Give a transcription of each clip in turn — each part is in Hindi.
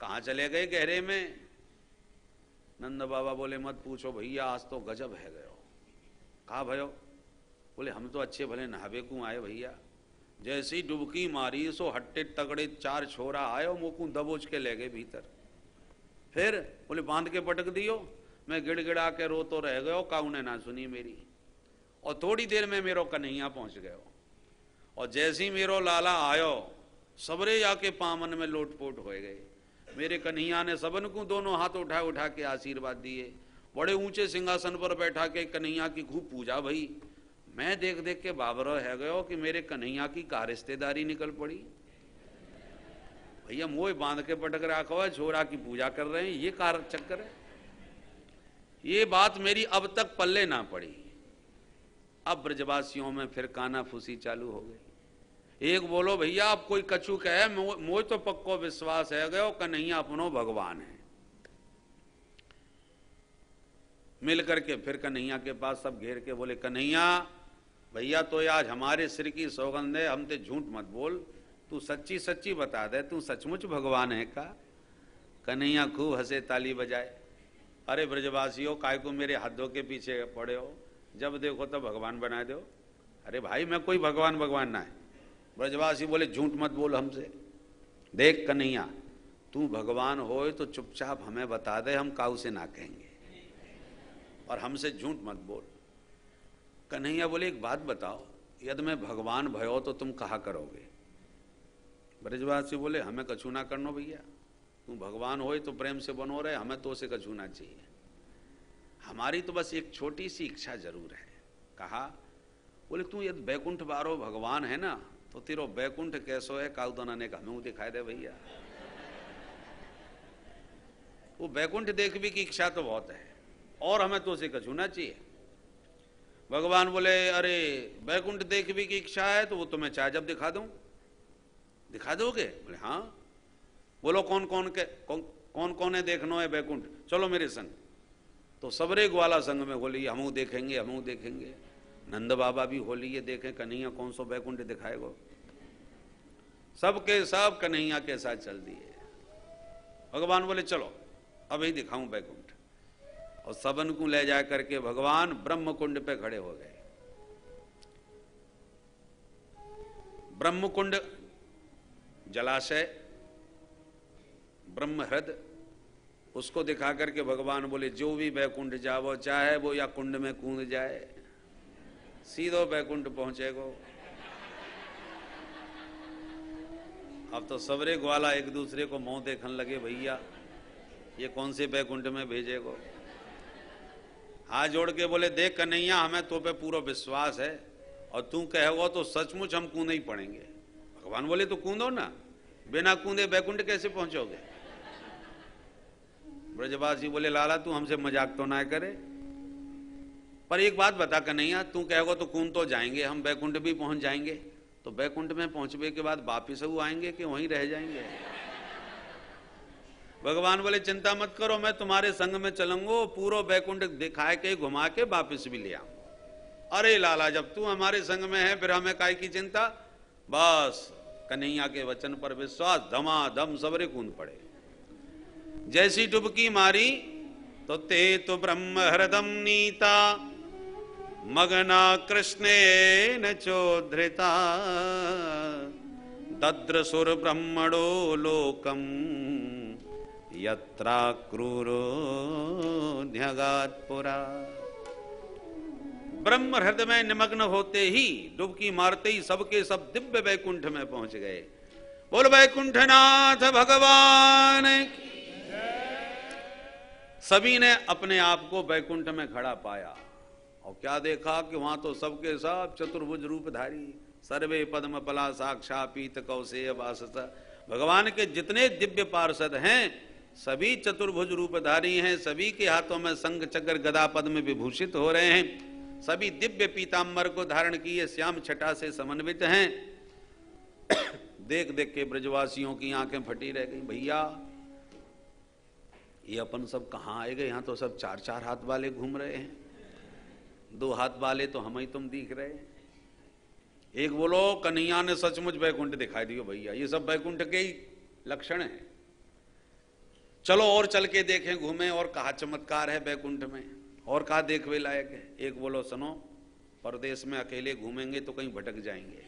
कहाँ चले गए गहरे में? नंद बाबा बोले मत पूछो भैया, आज तो गजब है गयो। कहा भयो? बोले हम तो अच्छे भले नहावे को आए भैया, जैसी डुबकी मारी सो हट्टे तगड़े 4 छोरा आयो, मुँह दबोच के ले गए भीतर। फिर बोले बांध के पटक दियो। मैं गिड़गिड़ा के रो तो रह गयो, काऊ ने ना सुनी मेरी। और थोड़ी देर में मेरो कन्हैया पहुंच गयो, और जैसी मेरो लाला आयो सबरे जाके पामन में लोटपोट हो गए। मेरे कन्हैया ने सबन को दोनों हाथ उठा उठा के आशीर्वाद दिए। बड़े ऊंचे सिंहासन पर बैठा के कन्हैया की खूब पूजा भई। मैं देख देख के बाबरो है गयो कि मेरे कन्हैया की का रिश्तेदारी निकल पड़ी। भैया मोह बांध के पटक रखा है, छोरा की पूजा कर रहे हैं, ये कार चक्कर है। ये बात मेरी अब तक पल्ले ना पड़ी। अब ब्रजवासियों में फिर काना फूसी चालू हो गई। एक बोलो भैया अब कोई कछु कहे, मोह तो पक्को विश्वास है गयो कन्हैया अपनो भगवान है। मिल करके फिर कन्हैया के पास सब घेर के बोले कन्हैया भैया तो आज हमारे सिर की सौगंध है, हम ते झूठ मत बोल, तू सच्ची सच्ची बता दे, तू सचमुच भगवान है का? कन्हैया खूब हंसे, ताली बजाए। अरे ब्रजवासियों काय को मेरे हाथों के पीछे पड़े हो, जब देखो तो भगवान बना दो। अरे भाई मैं कोई भगवान भगवान ना है। ब्रजवासी बोले झूठ मत बोल हमसे। देख कन्हैया तू भगवान हो तो चुपचाप हमें बता दे, हम काऊ से ना कहेंगे, और हमसे झूठ मत बोल। कन्हैया बोले एक बात बताओ, यदि मैं भगवान भयो तो तुम कहा करोगे? ब्रजवासी बोले हमें कछु ना करनो भैया, तू भगवान हो तो प्रेम से बनो रहे, हमें तो उसे कछु ना चाहिए। हमारी तो बस एक छोटी सी इच्छा जरूर है। कहा? बोले तू यदि बैकुंठ बारो भगवान है ना, तो तेरो बैकुंठ कैसो है? काउदना ने कहा हमें दिखाई दे भैया। वो बैकुंठ देखने की इच्छा तो बहुत है, और हमें तो उसे कछु ना चाहिए। भगवान बोले अरे बैकुंठ देखने की इच्छा है तो वो तुम्हें चाहे जब दिखा दूं। दिखा दोगे? बोले हाँ। बोलो कौन कौन है देखना है बैकुंठ, चलो मेरे संग। तो सबरे ग्वाला संग में बोली हमू देखेंगे, हमू देखेंगे। नंद बाबा भी होली ये देखें कन्हैया कौन सो बैकुंठ दिखाएगा। सबके सब कन्हैया के साथ चल दिए। भगवान बोले चलो अभी दिखाऊं बैकुंठ, और सबन को ले जा करके भगवान ब्रह्म कुंड पे खड़े हो गए। ब्रह्म कुंड जलाशय, ब्रह्म हृद, उसको दिखा करके भगवान बोले जो भी बैकुंठ जावो, चाहे वो या कुंड में कूद जाए, सीधो बैकुंठ पहुंचेगो। अब तो सबरे ग्वाला एक दूसरे को मुंह देखने लगे, भैया ये कौन से बैकुंठ में भेजेगो। हाथ जोड़ के बोले देख कन्हैया हमें तो पे पूरा विश्वास है, और तू कहेगो तो सचमुच हम कूदे ही पड़ेंगे। भगवान बोले तो कूदो ना, बिना कूदे बैकुंठ कैसे पहुंचोगे? ब्रजवासी बोले लाला तू हमसे मजाक तो ना करे, पर एक बात बता कन्हैया, तू कहेगो तो कूद तो जाएंगे, हम बैकुंठ भी पहुंच जाएंगे, तो बैकुंठ में पहुंचने के बाद वापिस वो आएंगे कि वहीं रह जाएंगे? भगवान बोले चिंता मत करो, मैं तुम्हारे संग में चलूंगा, पूरा बैकुंठ दिखाए के घुमा के वापिस भी ले आऊंगा। अरे लाला जब तू हमारे संग में है फिर हमें काय की चिंता। बस कन्हैया के वचन पर विश्वास, धमाधम सबरे कूद पड़े। जैसी डुबकी मारी तो ते तो ब्रह्म हृदम नीता, मगना कृष्णे न चोधृता, दद्रसुर ब्रह्मणो लोकम यत्रा क्रूरो न्यगात्पुरा। ब्रह्म हृदय में निमग्न होते ही, डुबकी मारते ही सबके सब दिव्य बैकुंठ में पहुंच गए। बोल बैकुंठनाथ भगवान। सभी ने अपने आप को बैकुंठ में खड़ा पाया, और क्या देखा कि वहां तो सबके सब चतुर्भुज रूपधारी, सर्वे पद्म पला साक्षा पीत कौशेय वासस। भगवान के जितने दिव्य पार्षद हैं सभी चतुर्भुज रूपधारी हैं, सभी के हाथों में शंख चक्र गदा पद्म विभूषित हो रहे हैं, सभी दिव्य पीतांबर को धारण किए श्याम छटा से समन्वित हैं। देख देख के ब्रजवासियों की आंखें फटी रह गई। भैया ये अपन सब कहाँ आए गए, यहाँ तो सब 4-4 हाथ वाले घूम रहे हैं, 2 हाथ वाले तो हम ही तुम दिख रहे हैं। एक बोलो कन्हैया ने सचमुच बैकुंठ दिखाई दियो। भैया ये सब बैकुंठ के ही लक्षण हैं। चलो और चल के देखें, घूमें, और कहा चमत्कार है बैकुंठ में, और कहा देखवे लायक है। एक बोलो सुनो, परदेश में अकेले घूमेंगे तो कहीं भटक जाएंगे।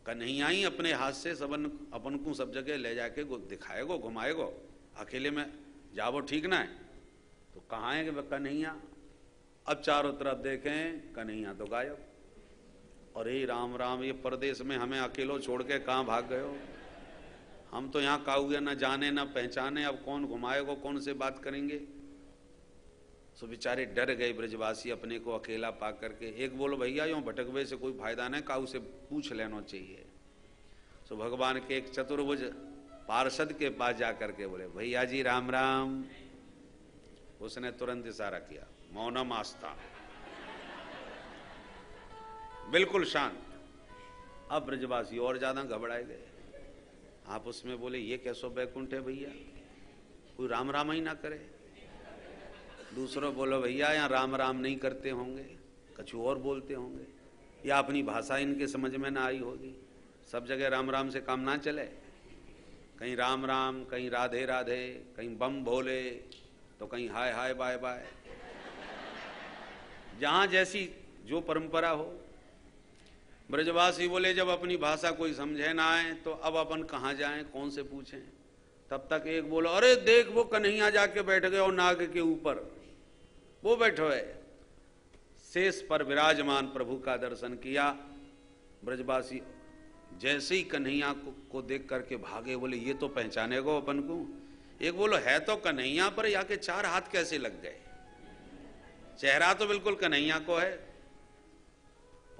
कन्हैया ही अपने हाथ से सबन अपन को सब जगह ले जाके दिखाएगो, घुमाएगो। अकेले में जाओ ठीक ना है, तो कहाँ है कि कन्हैया? अब चारों तरफ देखें, कन्हैया तो गायब। अरे राम राम, ये परदेश में हमें अकेलो छोड़ के कहाँ भाग गए हो? हम तो यहाँ काहुए न जाने न पहचाने, अब कौन घुमाएगो, कौन से बात करेंगे? सो बेचारे डर गए ब्रजवासी अपने को अकेला पा करके। एक बोलो भैया यूँ भटकवे से कोई फायदा नहीं, काहू से पूछ लेना चाहिए। सो भगवान के एक चतुर्भुज पार्षद के पास जा करके बोले भैया जी राम राम। उसने तुरंत इशारा किया, मौनम आस्था, बिल्कुल शांत। अब ब्रजवासी और ज्यादा घबराए गए। आप उसमें बोले ये कैसो बैकुंठ है भैया, कोई राम राम ही ना करे। दूसरों बोलो भैया यहाँ राम राम नहीं करते होंगे, कुछ और बोलते होंगे, या अपनी भाषा इनके समझ में ना आई होगी। सब जगह राम राम से काम ना चले, कहीं राम राम, कहीं राधे राधे, कहीं बम भोले, तो कहीं हाय हाय बाय बाय, जहां जैसी जो परंपरा हो। ब्रजवासी बोले जब अपनी भाषा कोई समझे ना आए तो अब अपन कहाँ जाएं, कौन से पूछें? तब तक एक बोलो अरे देख वो कन्हैया जाके बैठ गए और नाग के ऊपर, वो बैठो है। शेष पर विराजमान प्रभु का दर्शन किया। ब्रजवासी जैसे ही कन्हैया को देख करके भागे, बोले ये तो पहचाने को अपन को। एक बोलो है तो कन्हैया पर, या के चार हाथ कैसे लग गए? चेहरा तो बिल्कुल कन्हैया को है,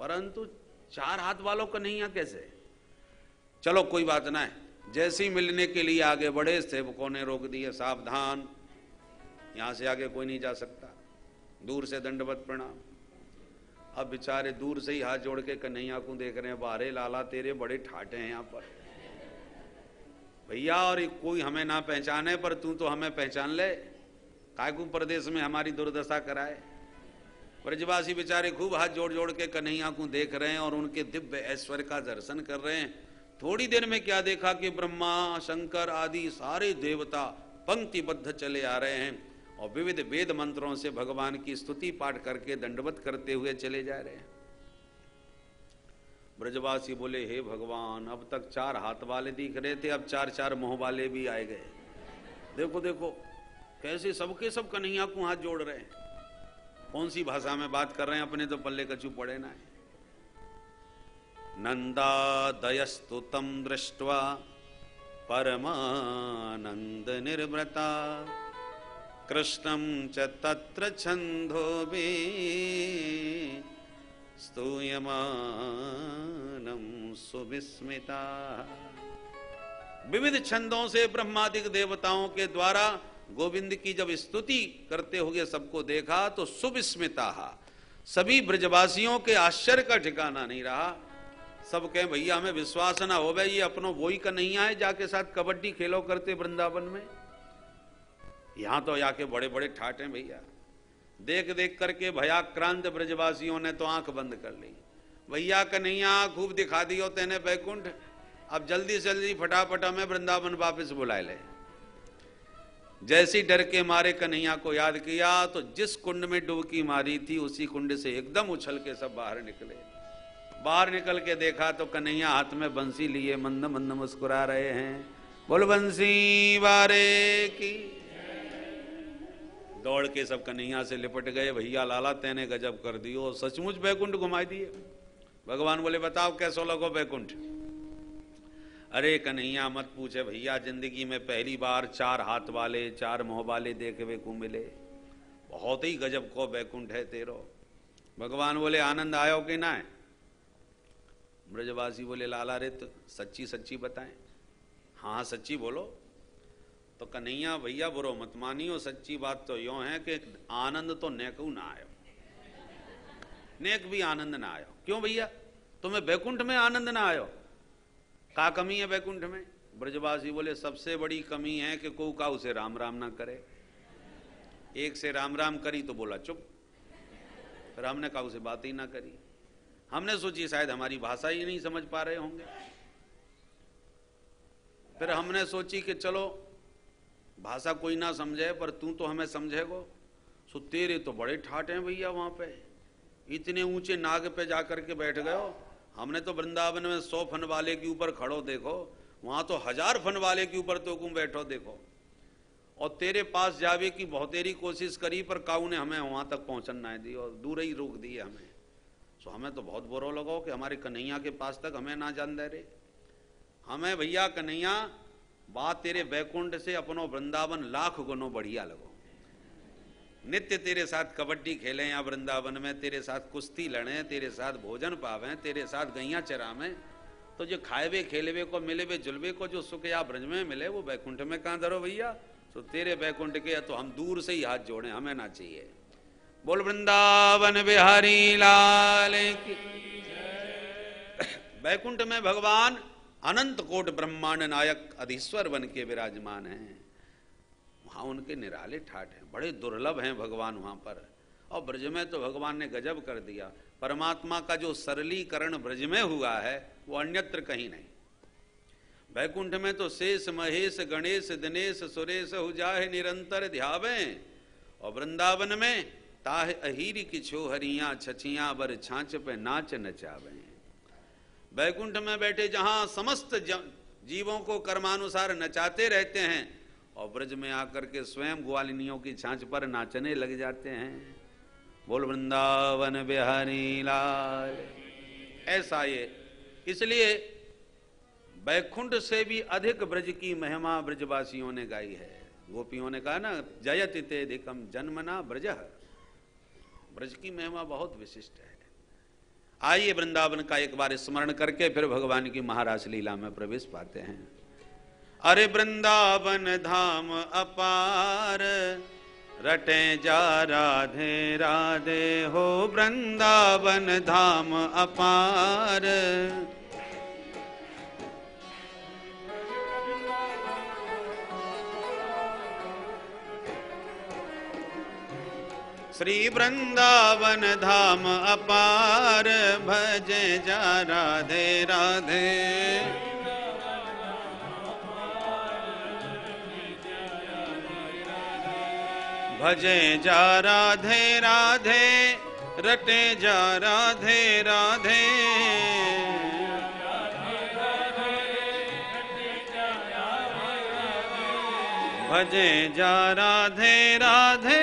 परंतु चार हाथ वालों कन्हैया कैसे? चलो कोई बात ना है। जैसे ही मिलने के लिए आगे बढ़े, सेवकों ने रोक दिए, सावधान, यहां से आगे कोई नहीं जा सकता। दूर से दंडवत प्रणाम। अब बेचारे दूर से ही हाथ जोड़ के कन्हैया को देख रहे हैं, बारे लाला तेरे बड़े ठाटे हैं यहाँ पर भैया, और कोई हमें ना पहचाने पर तू तो हमें पहचान ले, काय को परदेश में हमारी दुर्दशा कराए। ब्रजवासी बेचारे खूब हाथ जोड़ जोड़ के कन्हैया को देख रहे हैं और उनके दिव्य ऐश्वर्य का दर्शन कर रहे हैं। थोड़ी देर में क्या देखा कि ब्रह्मा शंकर आदि सारे देवता पंक्तिबद्ध चले आ रहे हैं और विविध वेद मंत्रों से भगवान की स्तुति पाठ करके दंडवत करते हुए चले जा रहे हैं। ब्रजवासी बोले हे भगवान, अब तक चार हाथ वाले दिख रहे थे, अब चार चार मुंह वाले भी आए गए। देखो देखो कैसे सबके सब कन्हैया को हाथ जोड़ रहे हैं। कौन सी भाषा में बात कर रहे हैं, अपने तो पल्ले कछु पड़े ना है। नंदादयस्तुतं दृष्ट्वा परमानंद निर्वृता कृष्णं च तत्र छंदोभिः स्तूयमानं सुविस्मिता। विविध छंदों से ब्रह्मादिक देवताओं के द्वारा गोविंद की जब स्तुति करते हुए सबको देखा तो सुविस्मिता, सभी ब्रजवासियों के आश्चर्य का ठिकाना नहीं रहा। सब कहें भैया हमें विश्वास ना हो भाई, ये अपनों वही कन्हैया है जाके साथ कबड्डी खेलो करते वृंदावन में, यहां तो जाके बड़े बड़े ठाट हैं भैया। देख देख करके भयाक्रांत ब्रजवासियों ने तो आंख बंद कर ली। भैया कन्हैया खूब दिखा दियो तेने बैकुंठ, अब जल्दी से जल्दी फटाफट हमें वृंदावन वापस बुलाए ले। जैसी डर के मारे कन्हैया को याद किया तो जिस कुंड में डुबकी मारी थी उसी कुंड से एकदम उछल के सब बाहर निकले। बाहर निकल के देखा तो कन्हैया हाथ में बंसी लिए मंद मंद मुस्कुरा रहे हैं। बोल बंसी वारे की। दौड़ के सब कन्हैया से लिपट गए। भैया लाला तेने गजब कर दियो, सचमुच बैकुंठ घुमाई दिए। भगवान बोले बताओ कैसो लगो बैकुंठ? अरे कन्हैया मत पूछे भैया, जिंदगी में पहली बार चार हाथ वाले चार मुंह वाले देखे को मिले, बहुत ही गजब को बैकुंठ है तेरो। भगवान बोले आनंद आयो कि ना है? ब्रजवासी बोले लाला रे तो सच्ची सच्ची बताएं। हाँ सच्ची बोलो। तो कन्हैया भैया बुरो मत मानियो, सच्ची बात तो यो है कि आनंद तो नेकू ना आयो, नेक भी आनंद ना आयो। क्यों भैया तुम्हें बैकुंठ में आनंद ना आयो? का कमी है बैकुंठ में? ब्रजवासी बोले सबसे बड़ी कमी है कि को काऊ से राम राम ना करे। एक से राम राम करी तो बोला चुप, फिर हमने काऊ से बात ही ना करी। हमने सोची शायद हमारी भाषा ही नहीं समझ पा रहे होंगे। फिर हमने सोची कि चलो भाषा कोई ना समझे पर तू तो हमें समझेगो। सो तेरे तो बड़े ठाट हैं भैया, वहां पे इतने ऊंचे नाग पे जाकर के बैठ गए हो। हमने तो वृंदावन में 100 फन वाले के ऊपर खड़ो देखो, वहां तो 1000 फन वाले के ऊपर तो तुम बैठो देखो। और तेरे पास जावे की बहुतेरी कोशिश करी पर काऊ ने हमें वहां तक पहुंचन ना दी और दूर ही रोक दिए हमें। सो हमें तो बहुत बुरा लगा कि हमारे कन्हैया के पास तक हमें ना जान दे रहे। हमें भैया कन्हैया बात तेरे बैकुंठ से अपनो वृंदावन लाख गुनो बढ़िया लगो। नित्य तेरे साथ कबड्डी खेलें या वृंदावन में, तेरे साथ कुश्ती लड़ें, तेरे साथ भोजन पावें, तेरे साथ गैया चरावें, तो जो खाएवे खेलेवे को मिलेवे जुलवे को जो सुख या ब्रज में मिले वो बैकुंठ में कहाँ धरो भैया। तो तेरे बैकुंठ के तो हम दूर से ही हाथ जोड़े, हमें ना चाहिए। बोल वृंदावन बिहारी लाल की। बैकुंठ में भगवान अनंत कोट ब्रह्मांड नायक अधीश्वर बन के विराजमान हैं। वहां उनके निराले ठाट हैं, बड़े दुर्लभ हैं भगवान वहां पर। और ब्रज में तो भगवान ने गजब कर दिया। परमात्मा का जो सरलीकरण ब्रज में हुआ है वो अन्यत्र कहीं नहीं। बैकुंठ में तो शेष महेश गणेश दिनेश सुरेश हुजाहे निरंतर ध्यावें। और वृंदावन में ताह अहीर की छोहरियां छछियां बर छाछ पे नाच नचावें। बैकुंठ में बैठे जहां समस्त जीवों को कर्मानुसार नचाते रहते हैं और ब्रज में आकर के स्वयं ग्वालिनियों की छाछ पर नाचने लग जाते हैं। बोल वृंदावन बिहारी लाल। ऐसा ये, इसलिए बैकुंठ से भी अधिक ब्रज की महिमा ब्रजवासियों ने गाई है। गोपियों ने कहा ना, जयति तेधिकम जन्मना ब्रज। ब्रज की महिमा बहुत विशिष्ट है। आइए वृंदावन का एक बार स्मरण करके फिर भगवान की महारास लीला में प्रवेश पाते हैं। अरे वृंदावन धाम अपार रटे जा राधे राधे हो। वृंदावन धाम अपार श्री वृंदावन धाम अपार भजे जा राधे राधे। भजे जा राधे राधे रटे जा राधे राधे। भजे जा राधे राधे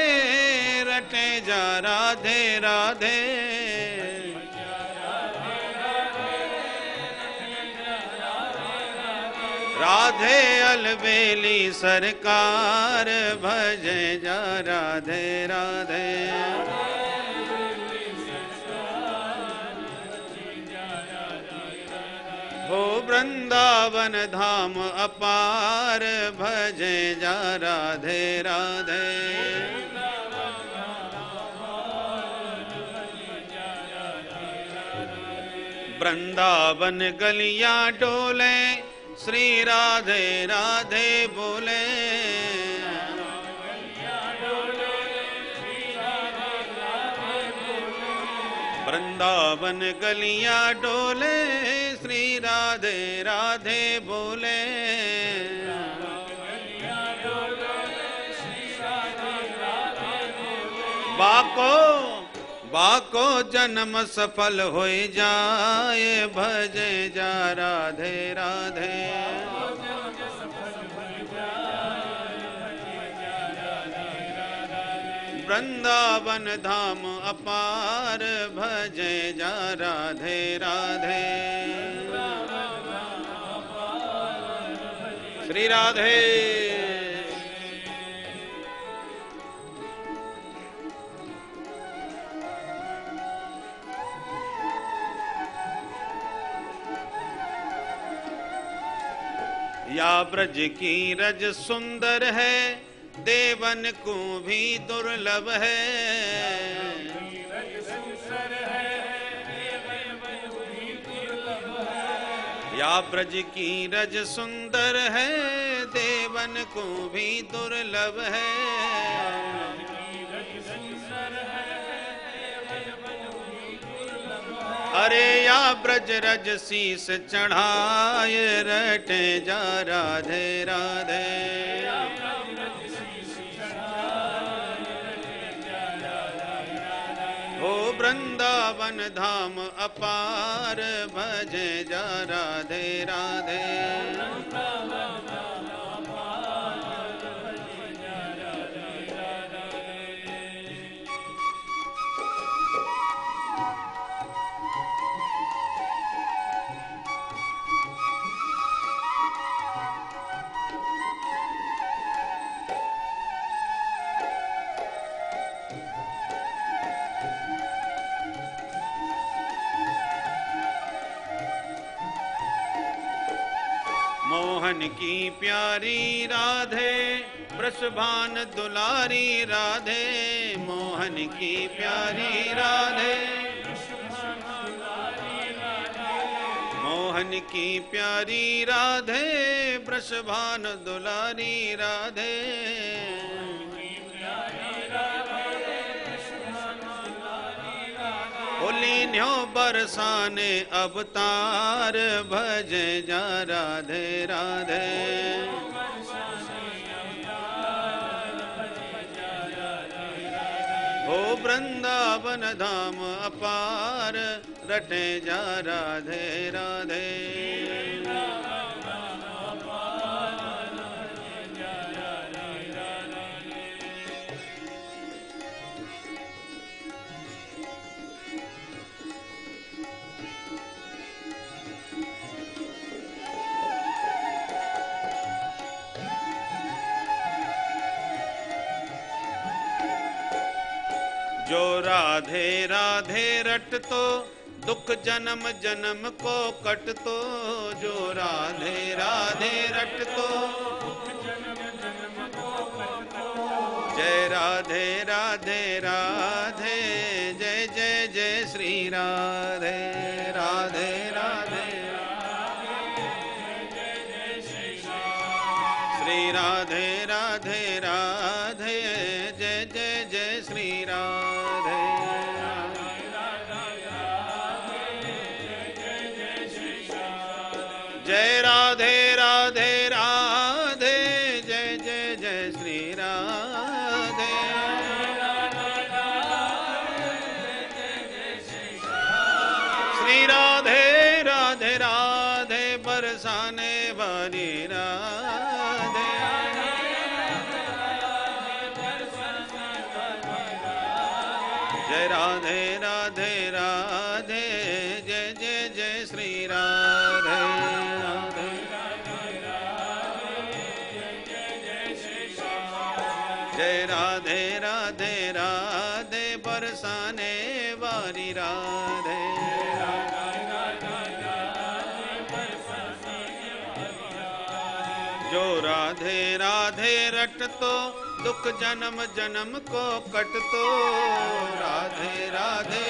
रटे जा राधे राधे। राधे अलबेली सरकार भजे जा राधे राधे। हो वृंदावन धाम अपार भजे जा राधे राधे। वृंदावन गलियां डोले श्री राधे राधे बोले। वृंदावन गलियां डोले श्री राधे राधे बोले। बाको बाको जन्म सफल हो जाए भजे जा राधे राधे। वृंदावन धाम अपार भजे जा राधे राधे। श्री राधे। या ब्रज की रज सुंदर है देवन को भी दुर्लभ है। या ब्रज की रज सुंदर है देवन को भी दुर्लभ है। अरे या ब्रज रज शीस चढ़ाए रटे जा राधे राधे। धाम अपार भजे जा राधे राधे। मोहन की प्यारी राधे वृषभान दुलारी राधे। मोहन की प्यारी राधे मोहन की प्यारी राधे वृषभान दुलारी राधे। लीन्यो बरसाने अवतार भजे जा राधे राधे। ओ वृंदावन धाम अपार रटे जा राधे राधे। जो राधे राधे रट तो दुख जन्म जन्म को कट तो। जो राधे राधे रट तो जय राधे राधे राधे जय जय जय श्री राधे राधे राधे श्री राधे राधे राधे जय जय जय श्री राधे। जय राधे राधे राधे जय जय जय श्री राधे। श्री राधे राधे राधे बरसाने वाली राधे। जय राधे राधे राधे जय जय जय श्री राधे। जय राधे राधे राधे बरसाने वाली राधे। जो राधे राधे रट तो दुख जन्म जन्म को कट तो। राधे राधे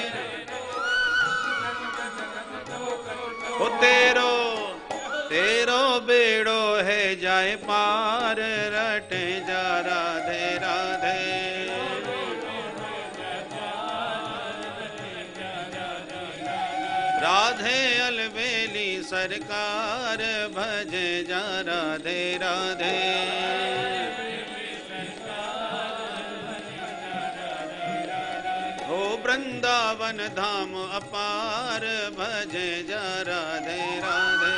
ओ तेरो तेरो बेड़ो है जाए पार रटे जा राधे राधे। राधे अलबेली सरकार भजे जा राधे राधे। ओ वृंदावन धाम अपार भजे जा राधे राधे।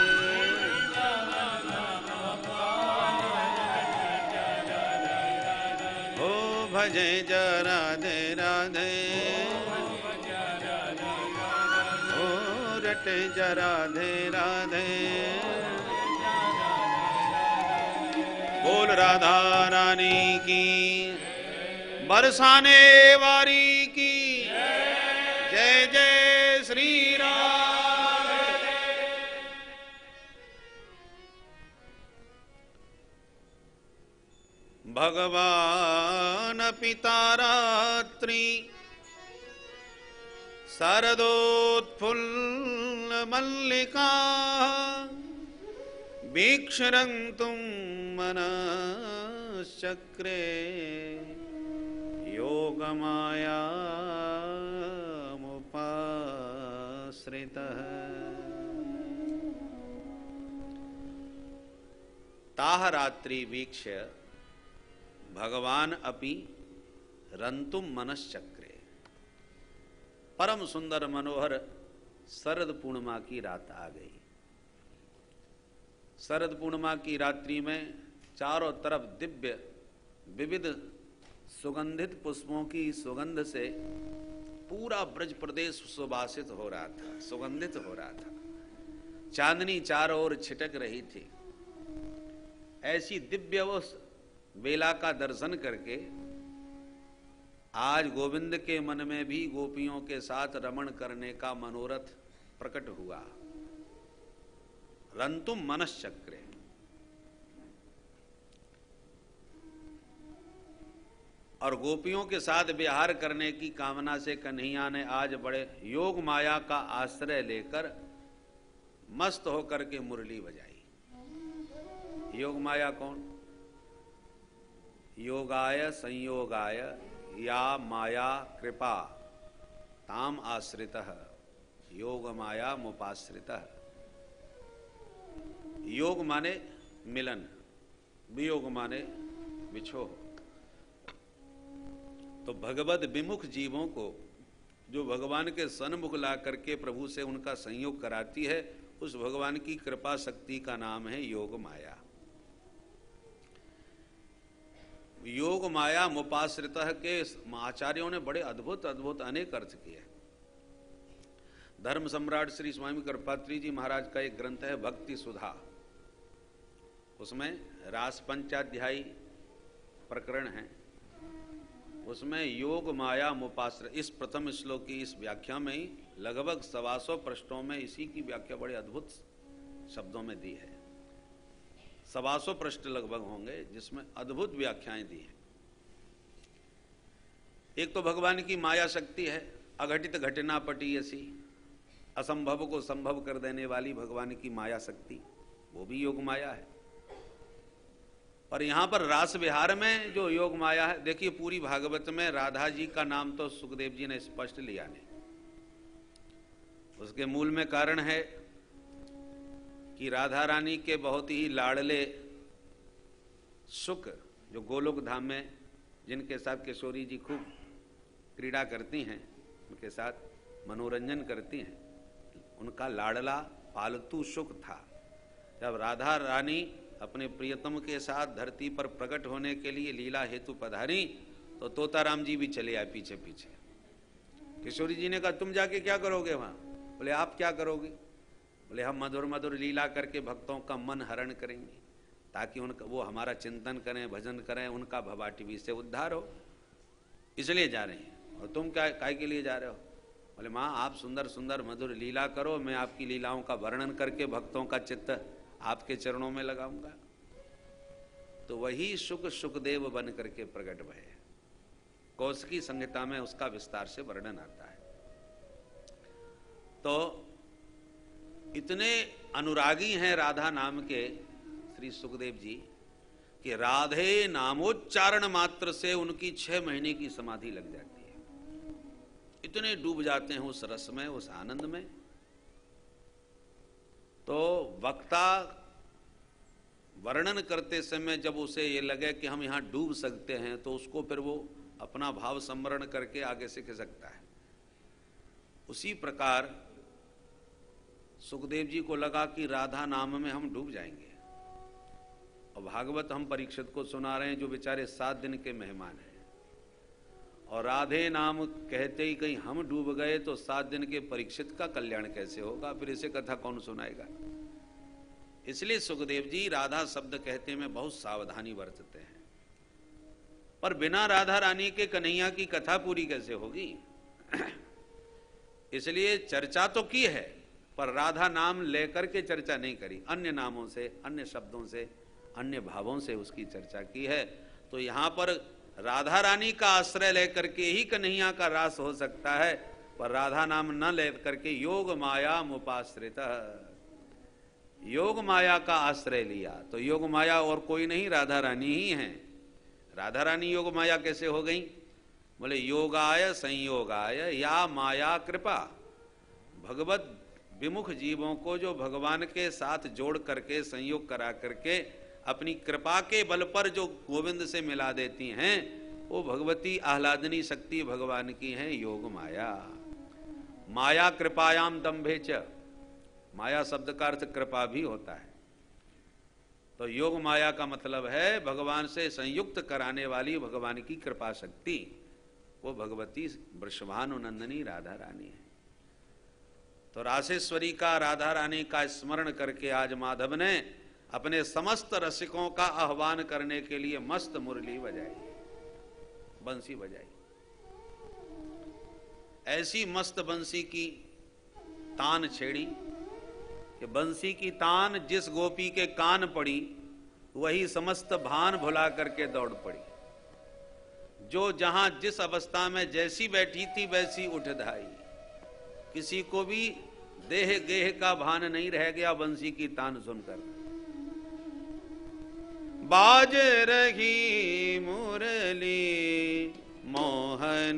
ओ भजे जा राधे राधे। ओ रटे जा राधे राधे। बोल राधा रानी की बरसाने वारी की जय जय श्री राधे। भगवान पिता रात्रि शरदोत्फुल्ल मल्लिका वीक्षरन्तुं मनश्चक्रे योगमायामुपाश्रितः। ताह रात्रि वीक्ष्य भगवान अपि रंतुम मनश्चक्रे। परम सुंदर मनोहर शरद पूर्णिमा की रात आ गई। शरद पूर्णिमा की रात्रि में चारों तरफ दिव्य विविध सुगंधित पुष्पों की सुगंध से पूरा ब्रज प्रदेश सुवासित हो रहा था, सुगंधित हो रहा था। चांदनी चारों ओर छिटक रही थी। ऐसी दिव्य उस बेला का दर्शन करके आज गोविंद के मन में भी गोपियों के साथ रमण करने का मनोरथ प्रकट हुआ। रंतुम मनश्चक्रे, और गोपियों के साथ विहार करने की कामना से कन्हैया ने आज बड़े योग माया का आश्रय लेकर मस्त होकर के मुरली बजाई। योग माया कौन? योगाय संयोगाय या माया कृपा ताम आश्रितः योग माया मुपाश्रितः। योग माने मिलन, वियोग माने विछोह। तो भगवत विमुख जीवों को जो भगवान के सन्मुख ला करके प्रभु से उनका संयोग कराती है, उस भगवान की कृपा शक्ति का नाम है योग माया। योग माया मुपाश्रितः के आचार्यों ने बड़े अद्भुत अद्भुत अनेक अर्थ किए। धर्म सम्राट श्री स्वामी कृपात्री जी महाराज का एक ग्रंथ है भक्ति सुधा, उसमें रास पंचाध्यायी प्रकरण है। उसमें योग माया मुपाश्रित इस प्रथम श्लोक की इस व्याख्या में ही लगभग 125 पृष्ठों में इसी की व्याख्या बड़े अद्भुत शब्दों में दी है। 125 पृष्ठ लगभग होंगे जिसमें अद्भुत व्याख्याएं दी हैं। एक तो भगवान की माया शक्ति है, अघटित घटना पटीयसी, असंभव को संभव कर देने वाली भगवान की माया शक्ति, वो भी योग माया है। और यहां पर रास विहार में जो योग माया है, देखिए पूरी भागवत में राधा जी का नाम तो सुखदेव जी ने स्पष्ट लिया नहीं। उसके मूल में कारण है कि राधा रानी के बहुत ही लाडले सुख जो गोलोक धाम में जिनके साथ किशोरी जी खूब क्रीड़ा करती हैं, उनके साथ मनोरंजन करती हैं, उनका लाडला पालतू सुख था। जब राधा रानी अपने प्रियतम के साथ धरती पर प्रकट होने के लिए लीला हेतु पधारी तो तोताराम जी भी चले आए पीछे पीछे। किशोरी जी ने कहा तुम जाके क्या करोगे वहां? बोले आप क्या करोगे? बोले हम मधुर मधुर लीला करके भक्तों का मन हरण करेंगे ताकि उनका वो हमारा चिंतन करें, भजन करें, उनका भवाटिवी से उद्धार हो, इसलिए जा रहे हैं। और तुम क्या काय के लिए जा रहे हो? बोले माँ आप सुंदर सुंदर मधुर लीला करो, मैं आपकी लीलाओं का वर्णन करके भक्तों का चित्त आपके चरणों में लगाऊंगा। तो वही सुखदेव बन करके प्रकट भय। कौशिकी संहिता में उसका विस्तार से वर्णन आता है। तो इतने अनुरागी हैं राधा नाम के श्री सुखदेव जी कि राधे नामोच्चारण मात्र से उनकी 6 महीने की समाधि लग जाती है। इतने डूब जाते हैं उस रस में, उस आनंद में। तो वक्ता वर्णन करते समय जब उसे ये लगे कि हम यहाँ डूब सकते हैं तो उसको फिर वो अपना भाव संवरण करके आगे से खिसकता है। उसी प्रकार सुखदेव जी को लगा कि राधा नाम में हम डूब जाएंगे। और भागवत हम परीक्षित को सुना रहे हैं जो बेचारे 7 दिन के मेहमान हैं, और राधे नाम कहते ही कहीं हम डूब गए तो 7 दिन के परीक्षित का कल्याण कैसे होगा? फिर इसे कथा कौन सुनाएगा? इसलिए सुखदेव जी राधा शब्द कहते में बहुत सावधानी बरतते हैं। पर बिना राधा रानी के कन्हैया की कथा पूरी कैसे होगी? इसलिए चर्चा तो की है पर राधा नाम लेकर के चर्चा नहीं करी, अन्य नामों से, अन्य शब्दों से, अन्य भावों से उसकी चर्चा की है। तो यहां पर राधा रानी का आश्रय लेकर के ही कन्हैया का रास हो सकता है, पर राधा नाम न लेकर के योग माया मुपाश्रित, योग माया का आश्रय लिया। तो योग माया और कोई नहीं, राधा रानी ही है। राधा रानी योग माया कैसे हो गई? बोले योगाय संयोगाय या माया कृपा, भगवत विमुख जीवों को जो भगवान के साथ जोड़ करके संयोग करा करके अपनी कृपा के बल पर जो गोविंद से मिला देती हैं, वो भगवती आह्लादनी शक्ति भगवान की है योग माया। माया कृपायाम दंभे च, माया शब्द का अर्थ कृपा भी होता है। तो योग माया का मतलब है भगवान से संयुक्त कराने वाली भगवान की कृपा शक्ति, वो भगवती वृषभानु नंदिनी राधा रानी है। तो रासेश्वरी का, राधा रानी का स्मरण करके आज माधव ने अपने समस्त रसिकों का आह्वान करने के लिए मस्त मुरली बजाई, बंसी बजाई। ऐसी मस्त बंसी की तान छेड़ी कि बंसी की तान जिस गोपी के कान पड़ी वही समस्त भान भुला करके दौड़ पड़ी। जो जहां जिस अवस्था में जैसी बैठी थी वैसी उठ धाई, किसी को भी देह गेह का भान नहीं रह गया बंसी की तान सुनकर। बाज रही मुरली मोहन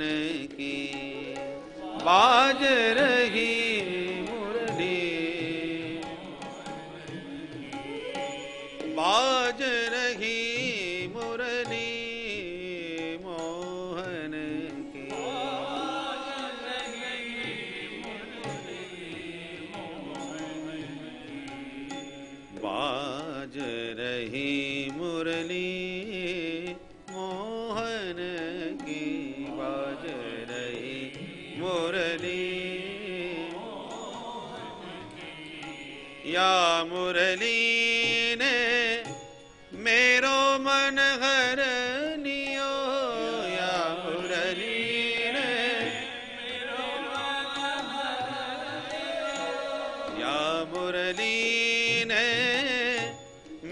की, बाज रही मुरली, बाज रही मुरली मोहन की, बाज रही मुरली मोहन की, बाज रही मुरली, या मुरली ने मेरो मन हर लियो, या मुरली ने मेरो मन हर लियो, या मुरली ने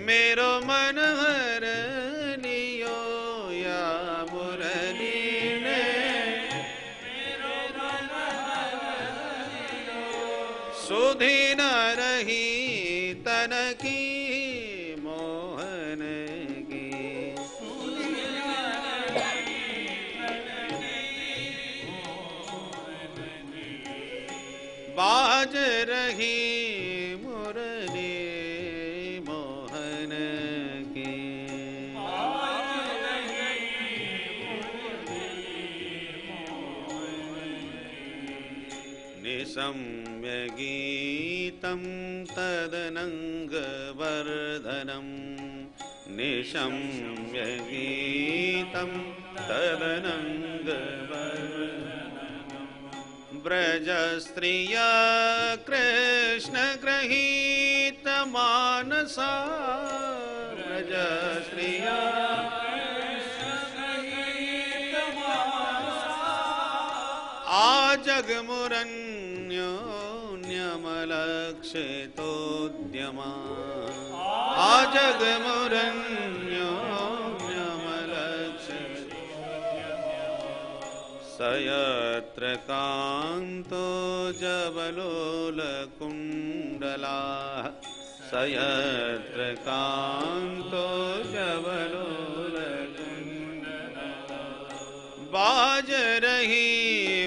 मेरो मन हर लियो, या मुरली ने मेरो मन हर लियो, सुधि न रही तन की मोहन की, बाज रही मुरली मोहन की, निशम्य गीतं तदनंग वर्धनम, निशम्य गीतं तदनंग वर्धनम, ब्रज स्त्रिया कृष्ण गृहीत मानसा, ब्रज स्त्रिया आजगमुरन्योन्यमलक्षितोद्यमा, आजगमुरन्योन्यमलक्षितोद्यमा, सयत्र कान्तो जबलोलकुण्डलाः, सयत्र कान्तो जबलोलकुण्डलाः, बाज रही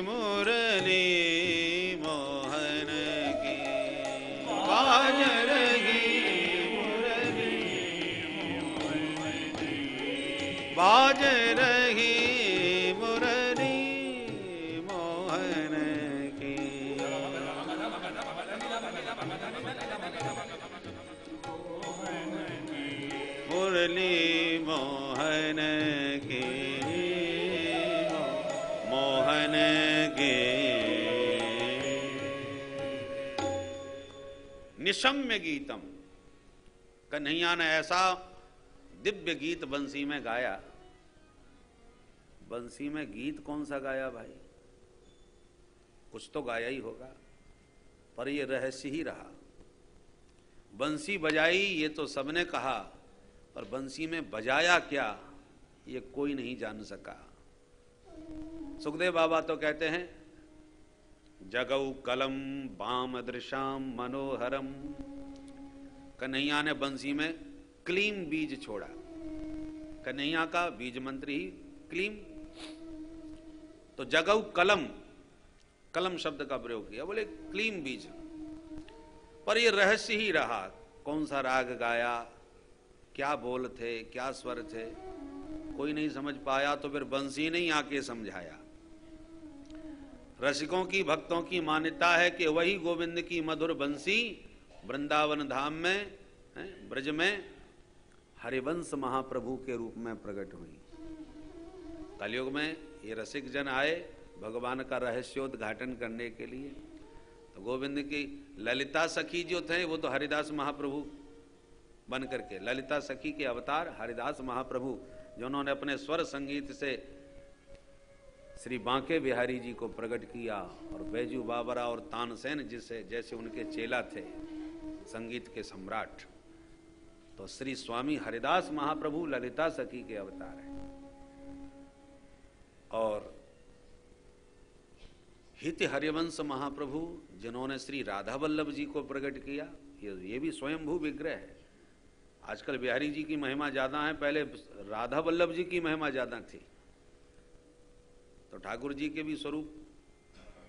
मुरली मोहन की, बाज रही मुरली मोहन की, बाज रही मुरली मोहन की, मुरली मोहन की, मोहन के। निशम्य गीतम, कन्हैया ने ऐसा दिव्य गीत बंसी में गाया। बंसी में गीत कौन सा गाया भाई, कुछ तो गाया ही होगा, पर ये रहस्य ही रहा। बंसी बजाई ये तो सबने कहा, पर बंसी में बजाया क्या ये कोई नहीं जान सका। सुखदेव बाबा तो कहते हैं जगऊ कलम बाम दृशाम मनोहरम, कन्हैया ने बंसी में क्लीम बीज छोड़ा। कन्हैया का बीज मंत्र ही क्लीम। तो जगऊ कलम, कलम शब्द का प्रयोग किया, बोले क्लीम बीज। पर ये रहस्य ही रहा, कौन सा राग गाया, क्या बोल थे, क्या स्वर थे, कोई नहीं समझ पाया। तो फिर बंसी ने ही आके समझाया। रसिकों की भक्तों की मान्यता है कि वही गोविंद की मधुर बंसी वृंदावन धाम में, ब्रज में हरिवंश महाप्रभु के रूप में प्रकट हुई। कलयुग में ये रसिक जन आए भगवान का रहस्योद्घाटन करने के लिए। तो गोविंद की ललिता सखी जो थे वो तो हरिदास महाप्रभु बन करके, ललिता सखी के अवतार हरिदास महाप्रभु, जिन्होंने अपने स्वर संगीत से श्री बांके बिहारी जी को प्रकट किया, और बैजू बाबरा और तानसेन जिसे जैसे उनके चेला थे संगीत के सम्राट। तो श्री स्वामी हरिदास महाप्रभु ललिता सखी के अवतार हैं। और हित हरिवंश महाप्रभु जिन्होंने श्री राधा वल्लभ जी को प्रकट किया, ये भी स्वयंभू विग्रह है। आजकल बिहारी जी की महिमा ज्यादा है, पहले राधा वल्लभ जी की महिमा ज्यादा थी। तो ठाकुर जी के भी स्वरूप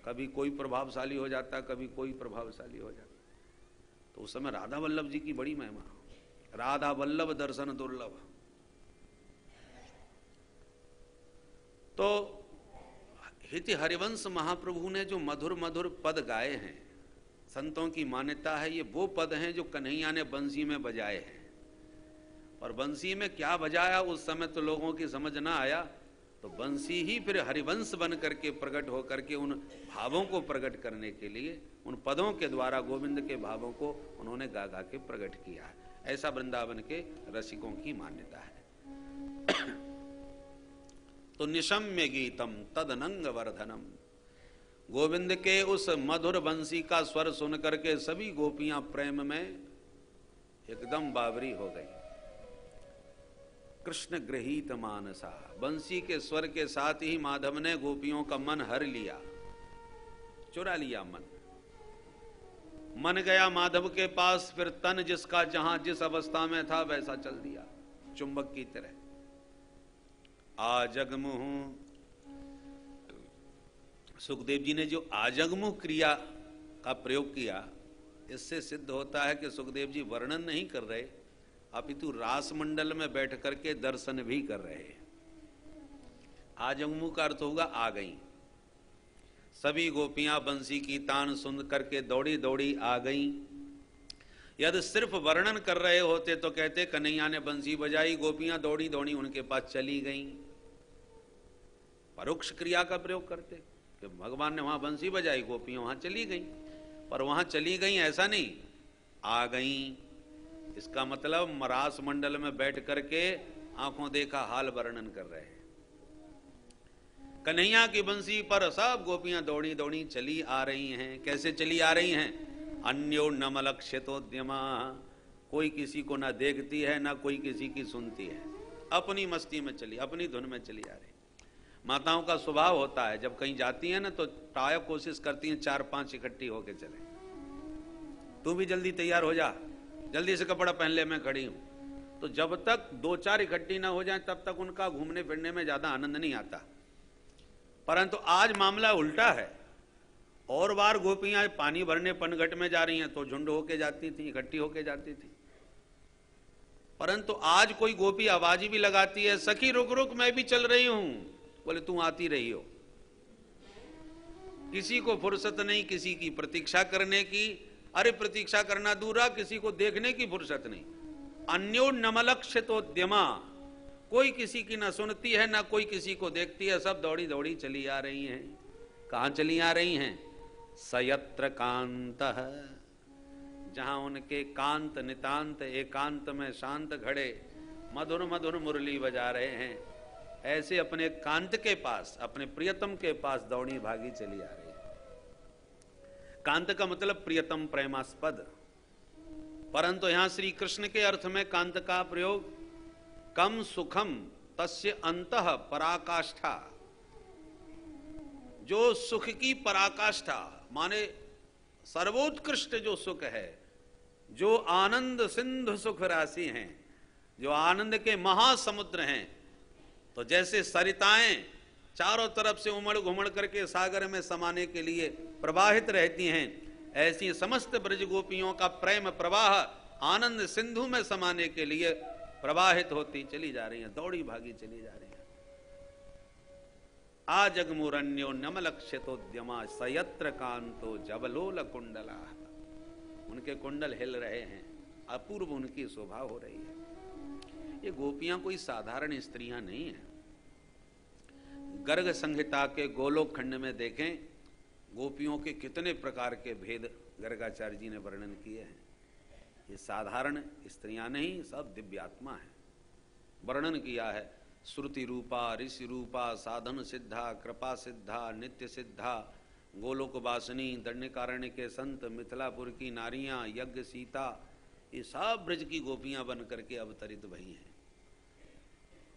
कभी कोई प्रभावशाली हो जाता, कभी कोई प्रभावशाली हो जाता। तो उस समय राधा वल्लभ जी की बड़ी महिमा, राधा वल्लभ दर्शन दुर्लभ। तो हित हरिवंश महाप्रभु ने जो मधुर मधुर पद गाए हैं, संतों की मान्यता है ये वो पद हैं जो कन्हैया ने बंसी में बजाए हैं। और बंसी में क्या बजाया उस समय तो लोगों की समझ ना आया, तो बंसी ही फिर हरिवंश बन करके प्रकट हो करके उन भावों को प्रकट करने के लिए, उन पदों के द्वारा गोविंद के भावों को उन्होंने गा गा के प्रकट किया है। ऐसा वृंदावन के रसिकों की मान्यता है। तो निशम्य गीतम तदनंग वर्धनम, गोविंद के उस मधुर बंसी का स्वर सुन करके सभी गोपियां प्रेम में एकदम बावरी हो गई। कृष्ण गृहीत मानसा, बंसी के स्वर के साथ ही माधव ने गोपियों का मन हर लिया, चुरा लिया मन गया माधव के पास। फिर तन जिसका जहां जिस अवस्था में था वैसा चल दिया, चुंबक की तरह। आजगमुह, सुखदेव जी ने जो आजगमुह क्रिया का प्रयोग किया, इससे सिद्ध होता है कि सुखदेव जी वर्णन नहीं कर रहे, अपितु रास मंडल में बैठ करके दर्शन भी कर रहे हैं। आजगमुह का अर्थ होगा आ गई। सभी गोपियां बंसी की तान सुन करके दौड़ी दौड़ी आ गई। यदि सिर्फ वर्णन कर रहे होते तो कहते कन्हैया ने बंसी बजाई, गोपियां दौड़ी दौड़ी उनके पास चली गईं। परोक्ष क्रिया का प्रयोग करते कि भगवान ने वहां बंसी बजाई, गोपियां वहां चली गईं। पर वहां चली गईं ऐसा नहीं, आ गईं। इसका मतलब रास मंडल में बैठ करके आंखों देखा हाल वर्णन कर रहे हैं। कन्हैया की बंसी पर सब गोपियां दौड़ी दौड़ी चली आ रही हैं। कैसे चली आ रही हैं? अन्यो नमलक्षितोद्यमा, कोई किसी को ना देखती है ना कोई किसी की सुनती है, अपनी मस्ती में चली, अपनी धुन में चली आ रही। माताओं का स्वभाव होता है जब कहीं जाती है ना तो प्राय कोशिश करती हैं 4-5 इकट्ठी होके चले। तू भी जल्दी तैयार हो जा, जल्दी से कपड़ा पहन ले, मैं खड़ी हूं। तो जब तक 2-4 इकट्ठी ना हो जाए तब तक उनका घूमने फिरने में ज्यादा आनंद नहीं आता। परंतु आज मामला उल्टा है। और बार गोपियां पानी भरने पनघट में जा रही हैं तो झुंड होके जाती थी, इकट्ठी होके जाती थी। परंतु आज कोई गोपी आवाज भी लगाती है, सखी रुक रुक मैं भी चल रही हूं। बोले तू आती रही हो। किसी को फुर्सत नहीं किसी की प्रतीक्षा करने की। अरे प्रतीक्षा करना दूर, किसी को देखने की फुर्सत नहीं। अन्यो नमलक्षितोद्यमा, कोई किसी की ना सुनती है ना कोई किसी को देखती है, सब दौड़ी दौड़ी चली आ रही हैं। कहां चली आ रही हैं? सयत्र कांतः, जहां उनके कांत नितांत एकांत में शांत घड़े मधुर मधुर मुरली बजा रहे हैं, ऐसे अपने कांत के पास, अपने प्रियतम के पास दौड़ी भागी चली आ रही है। कांत का मतलब प्रियतम, प्रेमास्पद। परंतु यहां श्री कृष्ण के अर्थ में कांत का प्रयोग कम सुखम तस्य अंतः पराकाष्ठा, जो सुख की पराकाष्ठा माने सर्वोत्कृष्ट जो सुख है, जो आनंद सिंधु सुख राशि हैं, जो आनंद के महासमुद्र हैं। तो जैसे सरिताएं चारों तरफ से उमड़ घुमड़ करके सागर में समाने के लिए प्रवाहित रहती हैं, ऐसी समस्त ब्रज गोपियों का प्रेम प्रवाह आनंद सिंधु में समाने के लिए प्रवाहित होती चली जा रही हैं, दौड़ी भागी चली जा रही हैं। आ जगमुरण्यो नमलक्षितोद्यमा सयत्र कांतो जबलोल कुंडला। उनके कुंडल हिल रहे हैं, अपूर्व उनकी शोभा हो रही है। ये गोपियां कोई साधारण स्त्रियां नहीं है। गर्ग संहिता के गोलोक खंड में देखें, गोपियों के कितने प्रकार के भेद गर्गाचार्य जी ने वर्णन किए हैं। ये साधारण स्त्रियां नहीं, सब दिव्यात्मा है। वर्णन किया है, श्रुति रूपा, ऋषि रूपा, साधन सिद्धा, कृपा सिद्धा, नित्य सिद्धा, गोलोक वासिनी, दंडकारण्य के संत, मिथिलापुर की नारियां, यज्ञ सीता, ये सब ब्रज की गोपियां बन करके अवतरित भई हैं।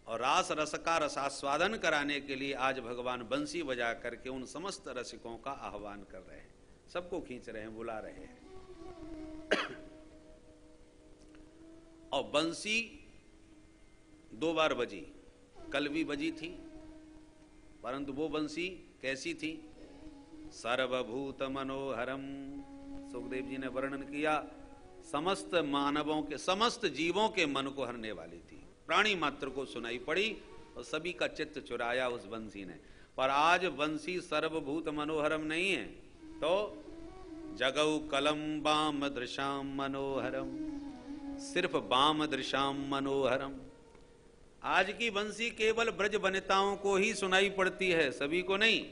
और रास रस का रसास्वादन कराने के लिए आज भगवान बंसी बजा करके उन समस्त रसिकों का आह्वान कर रहे हैं, सबको खींच रहे हैं, बुला रहे हैं। और बंसी 2 बार बजी, कल भी बजी थी, परंतु वो बंसी कैसी थी? सर्वभूत मनोहरम। सुखदेव जी ने वर्णन किया, समस्त मानवों के, समस्त जीवों के मन को हरने वाली थी। प्राणी मात्र को सुनाई पड़ी और सभी का चित्त चुराया उस बंसी ने। पर आज बंसी सर्वभूत मनोहरम नहीं है, तो जगौ कलम बाम दृशाम मनोहरम, सिर्फ बाम दृशाम मनोहरम। आज की बंसी केवल ब्रज वनिताओं को ही सुनाई पड़ती है, सभी को नहीं।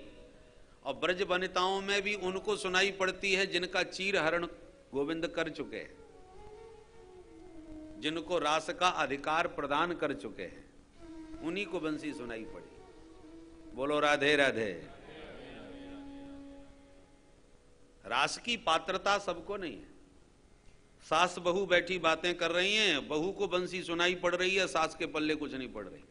और ब्रज वनिताओं में भी उनको सुनाई पड़ती है जिनका चीर हरण गोविंद कर चुके हैं, जिनको रास का अधिकार प्रदान कर चुके हैं, उन्हीं को बंसी सुनाई पड़ी। बोलो राधे राधे। रास की पात्रता सबको नहीं है। सास बहू बैठी बातें कर रही हैं, बहू को बंसी सुनाई पड़ रही है, सास के पल्ले कुछ नहीं पड़ रही,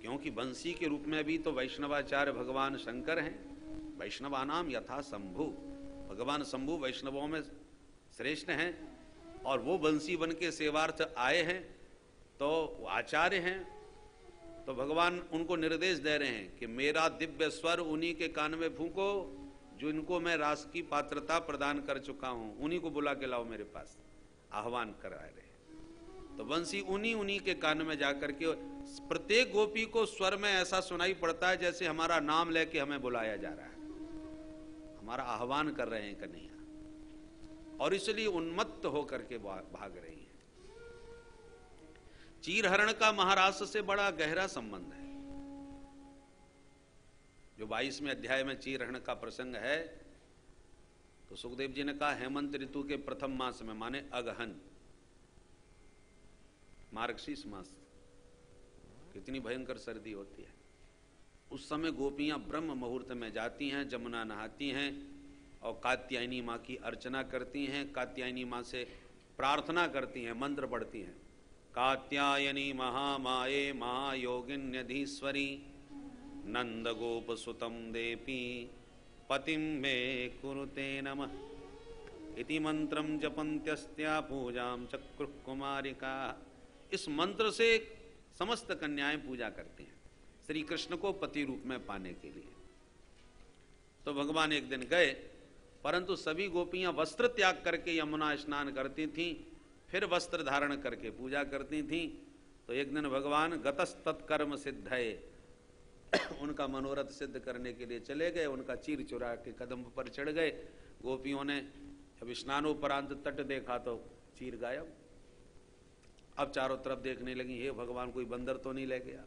क्योंकि बंसी के रूप में भी तो वैष्णवाचार्य भगवान शंकर हैं। वैष्णवानाम यथा शंभु, भगवान शंभु वैष्णवों में श्रेष्ठ हैं, और वो बंसी बन के सेवार्थ आए हैं, तो आचार्य हैं। तो भगवान उनको निर्देश दे रहे हैं कि मेरा दिव्य स्वर उन्हीं के कान में फूंको जो इनको मैं रास की पात्रता प्रदान कर चुका हूं, उन्हीं को बुला के लाओ मेरे पास, आह्वान करा रहे। तो बंसी उन्हीं के कान में जाकर के प्रत्येक गोपी को स्वर में ऐसा सुनाई पड़ता है जैसे हमारा नाम लेके हमें बुलाया जा रहा है, हमारा आह्वान कर रहे हैं कन्हैया, और इसलिए उन्मत्त होकर के भाग रही है। चीरहरण का महाराष्ट्र से बड़ा गहरा संबंध है। जो 22वें अध्याय में चीरहरण का प्रसंग है, तो सुखदेव जी ने कहा हेमंत ऋतु के प्रथम मास में, माने अगहन, मार्गशीर्ष मास, कितनी भयंकर सर्दी होती है। उस समय गोपियां ब्रह्म मुहूर्त में जाती हैं, जमुना नहाती हैं और कात्यायनी माँ की अर्चना करती हैं, कात्यायनी माँ से प्रार्थना करती हैं, मंत्र पढ़ती हैं। कात्यायनी महामाये महायोगिन्यधीश्वरी नंद गोप सुतम देपी पतिम मे कुरुते नमः इति मंत्रम जपन्त्यस्त्या पूजाम चक्रुः कुमारिका। इस मंत्र से समस्त कन्याएं पूजा करती हैं श्री कृष्ण को पति रूप में पाने के लिए। तो भगवान एक दिन गए, परंतु सभी गोपियां वस्त्र त्याग करके यमुना स्नान करती थीं, फिर वस्त्र धारण करके पूजा करती थीं। तो एक दिन भगवान गतस्तत्कर्म सिद्धये, उनका मनोरथ सिद्ध करने के लिए चले गए, उनका चीर चुरा के कदम पर चढ़ गए। गोपियों ने जब स्नानोपरांत तट देखा तो चीर गायब। अब चारों तरफ देखने लगी, हे भगवान कोई बंदर तो नहीं ले गया।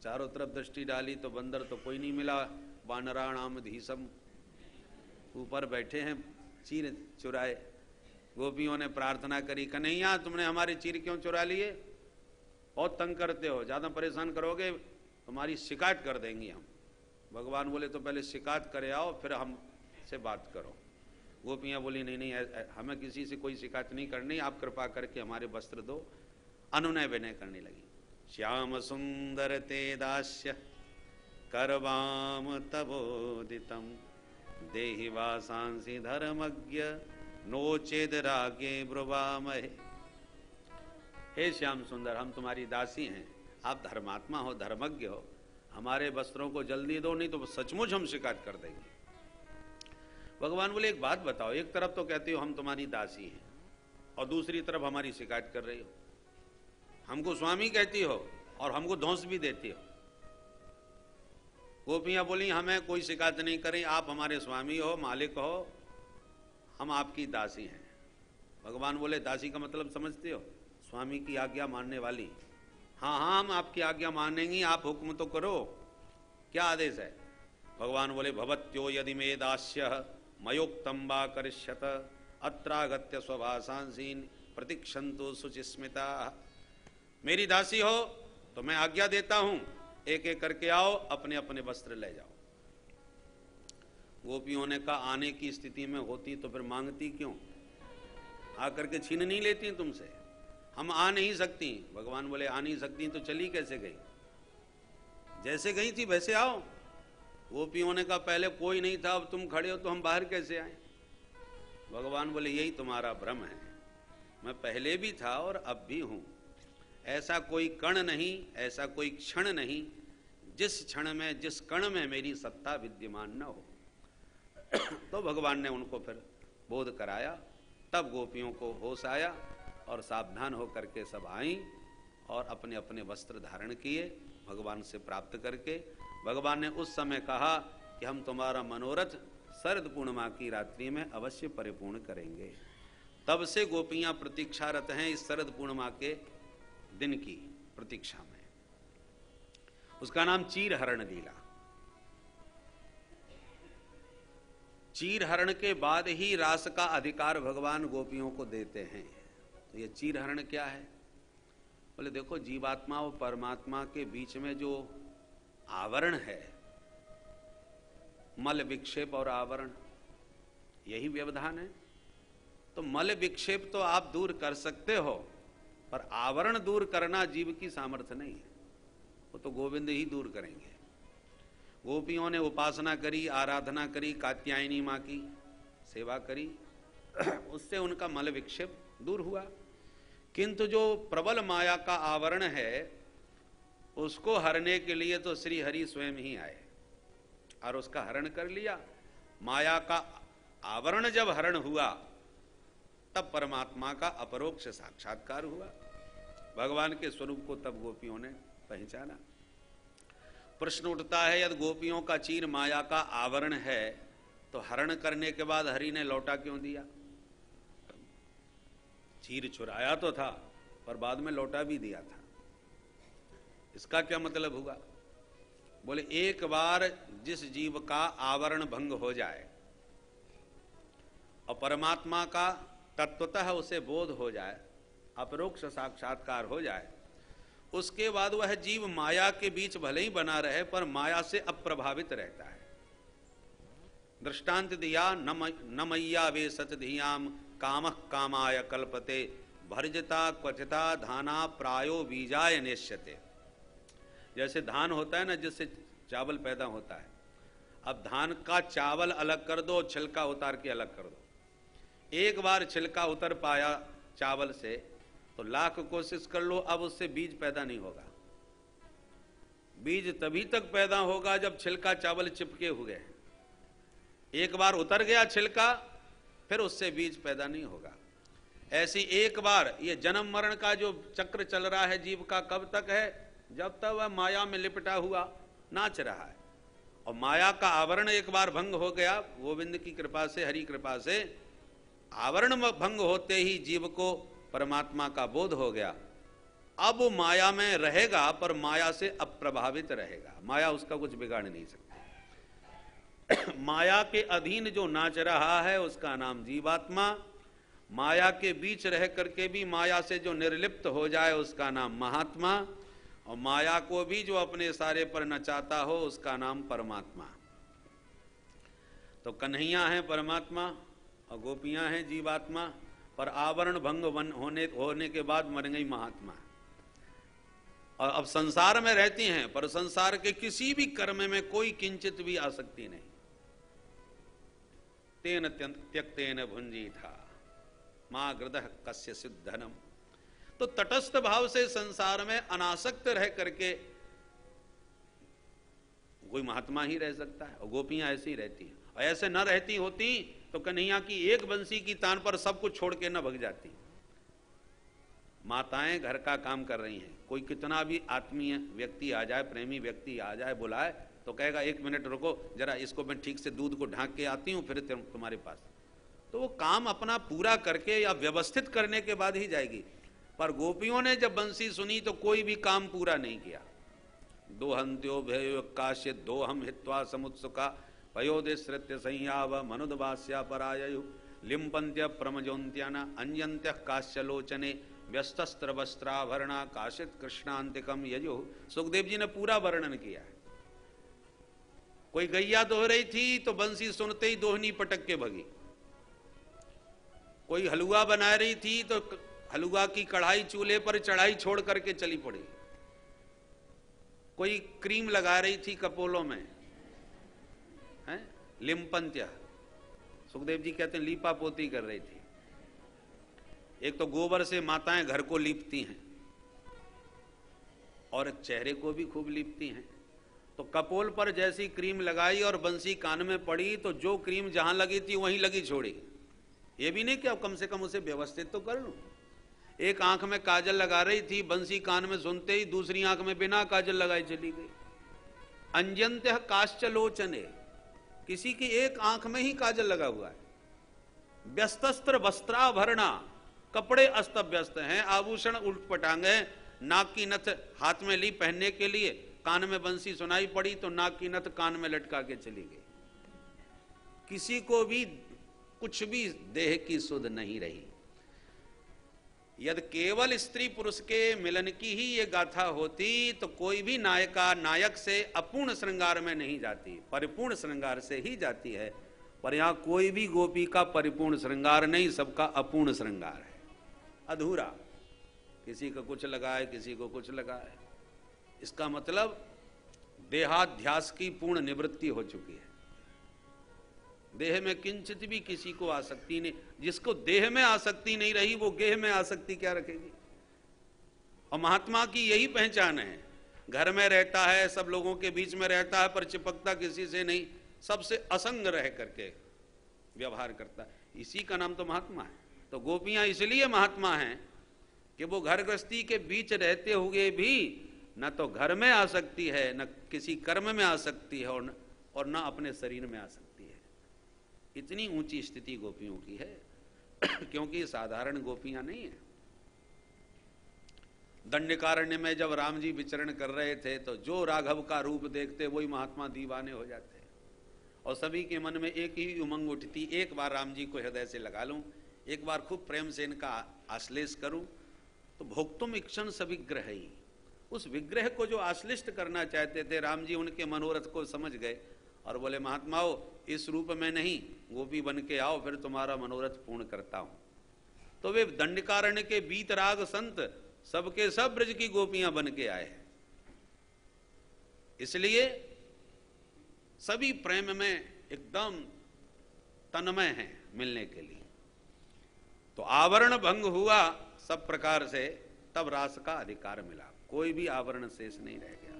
चारों तरफ दृष्टि डाली तो बंदर तो कोई नहीं मिला। वानराणाम धीसम, ऊपर बैठे हैं चीर चुराए। गोपियों ने प्रार्थना करी, कन्हैया तुमने हमारे चीर क्यों चुरा लिए? बहुत तंग करते हो, ज्यादा परेशान करोगे तुम्हारी शिकायत कर देंगे हम। भगवान बोले तो पहले शिकायत करे आओ, फिर हम से बात करो। गोपियां बोली नहीं नहीं, हमें किसी से कोई शिकायत नहीं करनी, आप कृपा करके हमारे वस्त्र दो। अनुनय विनय करने लगी। श्याम सुंदर ते दास्य करवाम तबोदितम देहि वासांसि धर्मज्ञ नोचेद रागे ब्रुवामहे। हे श्याम सुंदर, हम तुम्हारी दासी हैं, आप धर्मात्मा हो, धर्मज्ञ हो, हमारे वस्त्रों को जल्दी दो, नहीं तो सचमुच हम शिकायत कर देंगे। भगवान बोले एक बात बताओ, एक तरफ तो कहते हो हम तुम्हारी दासी हैं और दूसरी तरफ हमारी शिकायत कर रही हो। हमको स्वामी कहती हो और हमको धौंस भी देती हो। गोपियां बोली हमें कोई शिकायत नहीं करें, आप हमारे स्वामी हो, मालिक हो, हम आपकी दासी हैं। भगवान बोले दासी का मतलब समझते हो? स्वामी की आज्ञा मानने वाली। हाँ हाँ हम आपकी आज्ञा मानेंगी, आप हुक्म तो करो, क्या आदेश है? भगवान बोले भवत्यो यदि मे दास्य मयोक्तम वा करिष्यत अत्रागत्य स्वभाषांसीन प्रतीक्षन्तु शुचिस्मिता। मेरी दासी हो तो मैं आज्ञा देता हूं, एक एक करके आओ, अपने अपने वस्त्र ले जाओ। गोपियों ने कहा आने की स्थिति में होती तो फिर मांगती क्यों? आकर के छीन नहीं लेती तुमसे? हम आ नहीं सकती। भगवान बोले आ नहीं सकती तो चली कैसे गई? जैसे गई थी वैसे आओ। गोपियों ने कहा पहले कोई नहीं था, अब तुम खड़े हो तो हम बाहर कैसे आए? भगवान बोले यही तुम्हारा भ्रम है, मैं पहले भी था और अब भी हूं। ऐसा कोई कण नहीं, ऐसा कोई क्षण नहीं जिस क्षण में, जिस कण में मेरी सत्ता विद्यमान न हो। तो भगवान ने उनको फिर बोध कराया। तब गोपियों को होश आया और सावधान होकर के सब आईं और अपने अपने वस्त्र धारण किए भगवान से प्राप्त करके। भगवान ने उस समय कहा कि हम तुम्हारा मनोरथ शरद पूर्णिमा की रात्रि में अवश्य परिपूर्ण करेंगे। तब से गोपियां प्रतीक्षारत हैं इस शरद पूर्णिमा के दिन की प्रतीक्षा में। उसका नाम चीरहरण लीला। चीरहरण के बाद ही रास का अधिकार भगवान गोपियों को देते हैं। तो ये चीरहरण क्या है? बोले देखो जीवात्मा और परमात्मा के बीच में जो आवरण है, मल विक्षेप और आवरण, यही व्यवधान है। तो मल विक्षेप तो आप दूर कर सकते हो, पर आवरण दूर करना जीव की सामर्थ्य नहीं है, वो तो गोविंद ही दूर करेंगे। गोपियों ने उपासना करी, आराधना करी, कात्यायनी माँ की सेवा करी, उससे उनका मल विक्षेप दूर हुआ। किंतु जो प्रबल माया का आवरण है उसको हरने के लिए तो श्री हरि स्वयं ही आए और उसका हरण कर लिया। माया का आवरण जब हरण हुआ तब परमात्मा का अपरोक्ष साक्षात्कार हुआ। भगवान के स्वरूप को तब गोपियों ने पहचाना। प्रश्न उठता है यदि गोपियों का चीर माया का आवरण है तो हरण करने के बाद हरि ने लौटा क्यों दिया? चीर चुराया तो था पर बाद में लौटा भी दिया था। इसका क्या मतलब हुआ? बोले एक बार जिस जीव का आवरण भंग हो जाए और परमात्मा का तत्वतः उसे बोध हो जाए, अपरोक्ष साक्षात्कार हो जाए, उसके बाद वह जीव माया के बीच भले ही बना रहे पर माया से अप्रभावित रहता है। दृष्टांत दिया न मैया वे सच धियाम कामः कामाय कल्पते भर्जता क्वचिता धाना प्रायो बीजाय नेष्यते। जैसे धान होता है ना, जिससे चावल पैदा होता है। अब धान का चावल अलग कर दो, छिलका उतार के अलग कर दो। एक बार छिलका उतर पाया चावल से तो लाख कोशिश कर लो, अब उससे बीज पैदा नहीं होगा। बीज तभी तक पैदा होगा जब छिलका चावल चिपके हुए हैं। एक बार उतर गया छिलका फिर उससे बीज पैदा नहीं होगा। ऐसी एक बार ये जन्म मरण का जो चक्र चल रहा है जीव का, कब तक है? जब तक वह माया में लिपटा हुआ नाच रहा है। और माया का आवरण एक बार भंग हो गया, गोविंद की कृपा से, हरि कृपा से आवरण भंग होते ही जीव को परमात्मा का बोध हो गया। अब वो माया में रहेगा पर माया से अप्रभावित रहेगा, माया उसका कुछ बिगाड़ नहीं सकती। माया के अधीन जो नाच रहा है उसका नाम जीवात्मा। माया के बीच रह करके भी माया से जो निर्लिप्त हो जाए उसका नाम महात्मा। और माया को भी जो अपने सारे पर नचाता हो उसका नाम परमात्मा। तो कन्हैया है परमात्मा और गोपियां हैं जीवात्मा, पर आवरण भंग होने के बाद मर गई महात्मा। और अब संसार में रहती हैं पर संसार के किसी भी कर्म में कोई किंचित भी आसक्ति नहीं। तेन त्यक्तेन भुंजी था मां गृदः कस्य सिद्धनम। तो तटस्थ भाव से संसार में अनासक्त रह करके कोई महात्मा ही रह सकता है। और गोपियां ऐसी ही रहती हैं। और ऐसे न रहती होती तो कन्हैया की एक बंसी की तान पर सब कुछ छोड़ के न भग जाती। माताएं घर का काम कर रही हैं, कोई कितना भी आत्मीय व्यक्ति आ जाए, प्रेमी व्यक्ति आ जाए, बुलाए तो कहेगा 1 मिनट रुको जरा, इसको मैं ठीक से दूध को ढांक के आती हूँ फिर तुम्हारे पास। तो वो काम अपना पूरा करके या व्यवस्थित करने के बाद ही जाएगी। पर गोपियों ने जब बंसी सुनी तो कोई भी काम पूरा नहीं किया। दोहंत्यो भयो काश्य दोहम हित्वा समुत्सुका पयोदिश्रित्य संयाव मनुदवास्या पराययु लिम्पन्त्य प्रमजोन्त्याना अंजन्त्य काश्यलोचने व्यस्तस्त्र वस्त्राभरणा काशित कृष्णांतिकम यजो। सुखदेव जी ने पूरा वर्णन किया है। कोई गैया दोह रही थी तो बंसी सुनते ही दोहनी पटक के भगी। कोई हलवा बना रही थी तो हलवा की कढ़ाई चूल्हे पर चढ़ाई छोड़ करके चली पड़ी। कोई क्रीम लगा रही थी कपोलों में, हैं लिम्पंत्य, सुखदेव जी कहते हैं लीपा पोती कर रही थी। एक तो गोबर से माताएं घर को लीपती हैं और चेहरे को भी खूब लीपती हैं। तो कपोल पर जैसी क्रीम लगाई और बंसी कान में पड़ी तो जो क्रीम जहां लगी थी वहीं लगी छोड़ी। ये भी नहीं कि अब कम से कम उसे व्यवस्थित तो कर लूं। एक आंख में काजल लगा रही थी, बंसी कान में सुनते ही दूसरी आंख में बिना काजल लगाए चली गई। अंजन्त्य काश्चलोचने, किसी की एक आंख में ही काजल लगा हुआ है। व्यस्तस्त्र वस्त्राभरणा, कपड़े अस्त व्यस्त हैं, आभूषण उलटपटांग हैं, नाक की नथ हाथ में ली पहनने के लिए, कान में बंसी सुनाई पड़ी तो नाक की नथ कान में लटका के चली गई। किसी को भी कुछ भी देह की सुध नहीं रही। यदि केवल स्त्री पुरुष के मिलन की ही ये गाथा होती तो कोई भी नायिका नायक से अपूर्ण श्रृंगार में नहीं जाती, परिपूर्ण श्रृंगार से ही जाती है। पर यहां कोई भी गोपी का परिपूर्ण श्रृंगार नहीं, सबका अपूर्ण श्रृंगार है, अधूरा। किसी को कुछ लगाए, किसी को कुछ लगाए। इसका मतलब देहाध्यास की पूर्ण निवृत्ति हो चुकी है। देह में किंचित भी किसी को आसक्ति नहीं। जिसको देह में आसक्ति नहीं रही वो गेह में आसक्ति क्या रखेगी। और महात्मा की यही पहचान है, घर में रहता है, सब लोगों के बीच में रहता है, पर चिपकता किसी से नहीं, सबसे असंग रह करके व्यवहार करता है। इसी का नाम तो महात्मा है। तो गोपियां इसलिए महात्मा हैं कि वो घर गृहस्थी के बीच रहते हुए भी न तो घर में आसक्ति है, न किसी कर्म में आसक्ति है, और न अपने शरीर में आसक्ति है। इतनी ऊंची स्थिति गोपियों की है क्योंकि साधारण गोपियां नहीं है। दंडकारण्य में जब राम जी विचरण कर रहे थे तो जो राघव का रूप देखते वही महात्मा दीवाने हो जाते, और सभी के मन में एक ही उमंग उठती, एक बार राम जी को हृदय से लगा लूं, एक बार खूब प्रेम से इनका आश्लेष करूं। तो भोक्तुम इक्षण सविग्रह ही, उस विग्रह को जो आश्लिष्ट करना चाहते थे राम जी, उनके मनोरथ को समझ गए और बोले महात्माओं इस रूप में नहीं, गोपी बन के आओ, फिर तुम्हारा मनोरथ पूर्ण करता हूं। तो वे दंडकारण्य के बीतराग संत सबके सब ब्रज की गोपियां बन के आए हैं। इसलिए सभी प्रेम में एकदम तन्मय हैं मिलने के लिए। तो आवरण भंग हुआ सब प्रकार से, तब रास का अधिकार मिला, कोई भी आवरण शेष नहीं रह गया।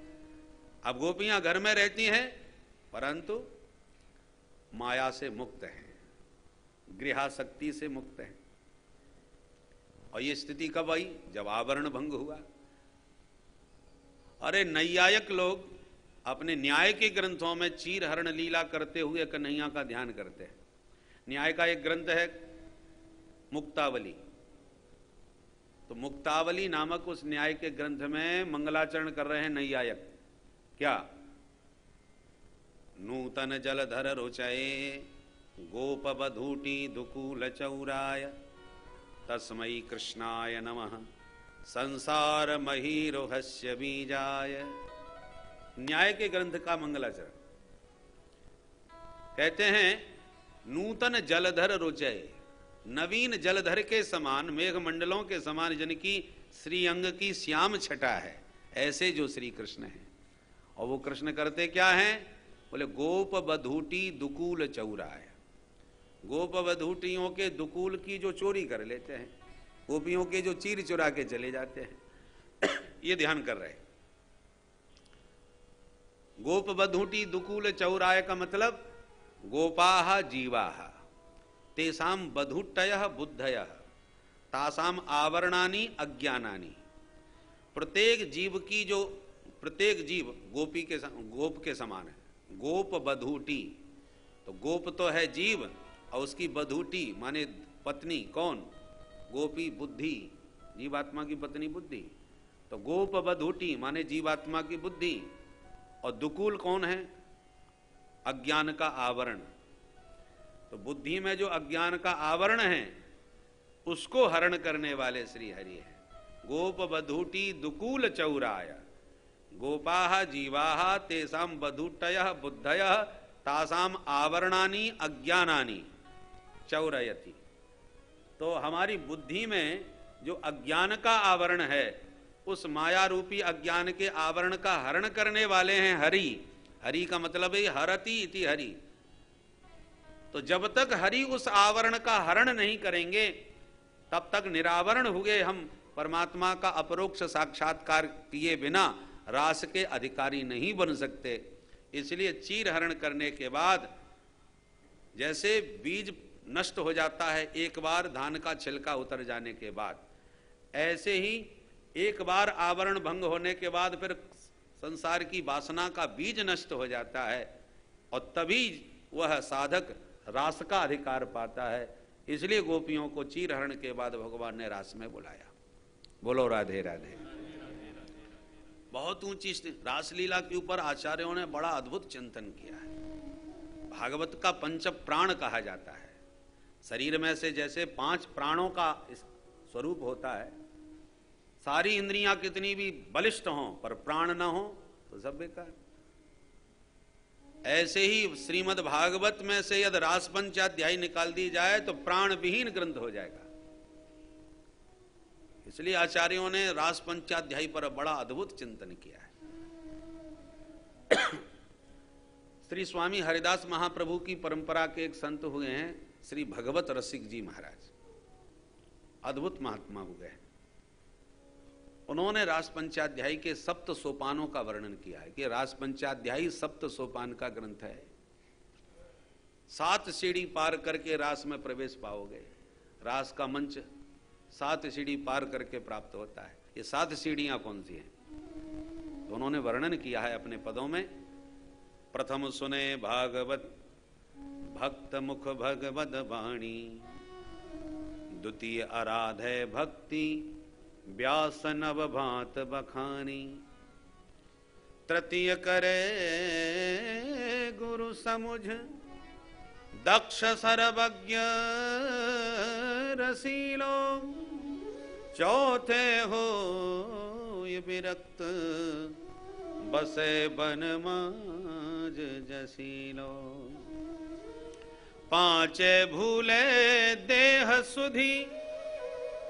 अब गोपियां घर में रहती हैं परंतु माया से मुक्त हैं, गृहासक्ति से मुक्त हैं। और ये स्थिति कब आई? जब आवरण भंग हुआ। अरे नैयायिक लोग अपने न्याय के ग्रंथों में चीर हरण लीला करते हुए कन्हैया का ध्यान करते हैं। न्याय का एक ग्रंथ है मुक्तावली, तो मुक्तावली नामक उस न्याय के ग्रंथ में मंगलाचरण कर रहे हैं नैयायक। क्या? नूतन जलधर रुचये गोप बधूटी दुकूल चौराय तस्मै कृष्णाय नमः संसार महीरोहस्य बीजाय। न्याय के ग्रंथ का मंगलाचरण। कहते हैं नूतन जलधर रुचये, नवीन जलधर के समान, मेघमंडलों के समान जिनकी श्रीअंग की श्याम छटा है, ऐसे जो श्री कृष्ण हैं। और वो कृष्ण करते क्या हैं? बोले गोप बधूटी दुकूल चौराय। गोप बधूटियों के दुकूल की जो चोरी कर लेते हैं, गोपियों के जो चीर चुरा के चले जाते हैं, ये ध्यान कर रहे। गोप बधूटी दुकूल चौराय का मतलब गोपाह जीवाह तेसाम बधूटयः बुद्धयः तासाम आवरणानि अज्ञानानि। प्रत्येक जीव गोप के समान है। गोप बधूटी, तो गोप तो है जीव और उसकी बधूटी माने पत्नी कौन? गोपी बुद्धि, जीवात्मा की पत्नी बुद्धि। तो गोप बधूटी माने जीवात्मा की बुद्धि, और दुकूल कौन है? अज्ञान का आवरण। तो बुद्धि में जो अज्ञान का आवरण है उसको हरण करने वाले श्री हरि है। गोप बधूटी दुकूल चौराय, गोपाः जीवाः तेषां बधूटयः बुद्धयः तासाम आवरणानि अज्ञानानि चौरयति। तो हमारी बुद्धि में जो अज्ञान का आवरण है, उस माया रूपी अज्ञान के आवरण का हरण करने वाले हैं हरि। हरि का मतलब है हरति इति हरि। तो जब तक हरि उस आवरण का हरण नहीं करेंगे तब तक निरावरण हुए हम परमात्मा का अपरोक्ष साक्षात्कार किए बिना रास के अधिकारी नहीं बन सकते। इसलिए चीर हरण करने के बाद जैसे बीज नष्ट हो जाता है एक बार धान का छिलका उतर जाने के बाद, ऐसे ही एक बार आवरण भंग होने के बाद फिर संसार की वासना का बीज नष्ट हो जाता है और तभी वह साधक रास का अधिकार पाता है। इसलिए गोपियों को चीर हरण के बाद भगवान ने रास में बुलाया। बोलो राधे राधे। बहुत ऊंची रासलीला के ऊपर आचार्यों ने बड़ा अद्भुत चिंतन किया है। भागवत का पंच प्राण कहा जाता है। शरीर में से जैसे 5 प्राणों का स्वरूप होता है, सारी इंद्रियां कितनी भी बलिष्ठ हों पर प्राण न हो तो सब बेकार। ऐसे ही श्रीमद् भागवत में से यदि रास पंचाध्यायी निकाल दी जाए तो प्राण विहीन ग्रंथ हो जाएगा। इसलिए आचार्यों ने रास पंचाध्यायी पर बड़ा अद्भुत चिंतन किया है। श्री स्वामी हरिदास महाप्रभु की परंपरा के एक संत हुए हैं श्री भगवत रसिक जी महाराज, अद्भुत महात्मा हुए हैं। उन्होंने रास पंचाध्यायी के सप्त सोपानों का वर्णन किया है कि रास पंचाध्यायी सप्त सोपान का ग्रंथ है। 7 सीढ़ी पार करके रास में प्रवेश पाओगे। रास का मंच 7 सीढ़ी पार करके प्राप्त होता है। ये 7 सीढ़ियां कौन सी हैं? तो उन्होंने वर्णन किया है अपने पदों में। प्रथम सुने भागवत भक्त मुख भगवद वाणी, द्वितीय आराधे भक्ति व्यास नव भांत बखानी, तृतीय करे गुरु समुझ दक्ष सर्वज्ञ रसीलो, चौथे हो विरक्त बसे बन माज जसीलो, पांचे भूले देह सुधी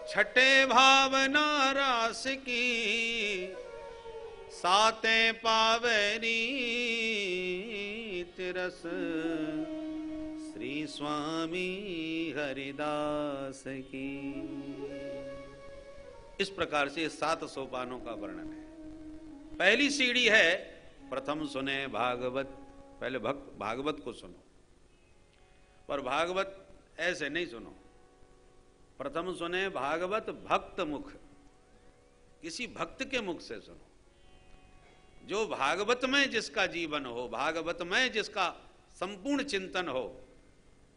छठे भावना रास की, सातें पावरी तिरस श्री स्वामी हरिदास की। इस प्रकार से 7 सोपानों का वर्णन है। पहली सीढ़ी है प्रथम सुने भागवत। पहले भागवत को सुनो, पर भागवत ऐसे नहीं सुनो। प्रथम सुने भागवत भक्त मुख, किसी भक्त के मुख से सुनो। जो भागवत में जिसका जीवन हो, भागवत में जिसका संपूर्ण चिंतन हो,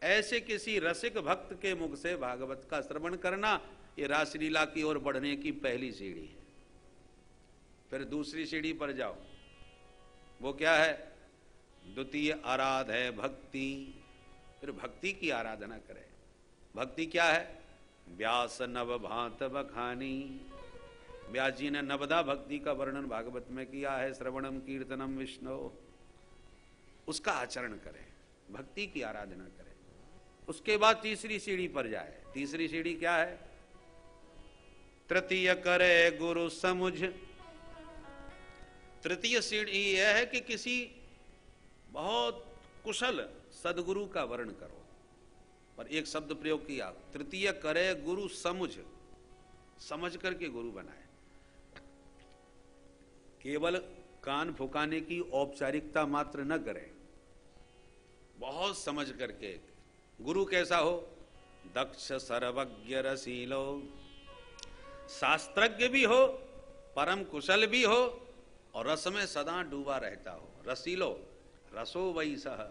ऐसे किसी रसिक भक्त के मुख से भागवत का श्रवण करना, ये रासलीला की ओर बढ़ने की पहली सीढ़ी है। फिर दूसरी सीढ़ी पर जाओ, वो क्या है? द्वितीय आराध है भक्ति। फिर भक्ति की आराधना करें। भक्ति क्या है? व्यास नव भांत बखानी। व्यास जी ने नवदा भक्ति का वर्णन भागवत में किया है। श्रवणम कीर्तनम विष्णु, उसका आचरण करें, भक्ति की आराधना करें। उसके बाद तीसरी सीढ़ी पर जाए। तीसरी सीढ़ी क्या है? तृतीय करे गुरु समुझ। तृतीय सीढ़ी यह है कि किसी बहुत कुशल सदगुरु का वर्ण करो। पर एक शब्द प्रयोग किया, तृतीय करे गुरु समुझ, समझ करके गुरु बनाए। केवल कान फुकाने की औपचारिकता मात्र न करें, बहुत समझ करके। गुरु कैसा हो? दक्ष सर्वज्ञ रसीलो, शास्त्रज्ञ भी हो, परम कुशल भी हो, और रस में सदा डूबा रहता हो। रसीलो, रसो वही सह,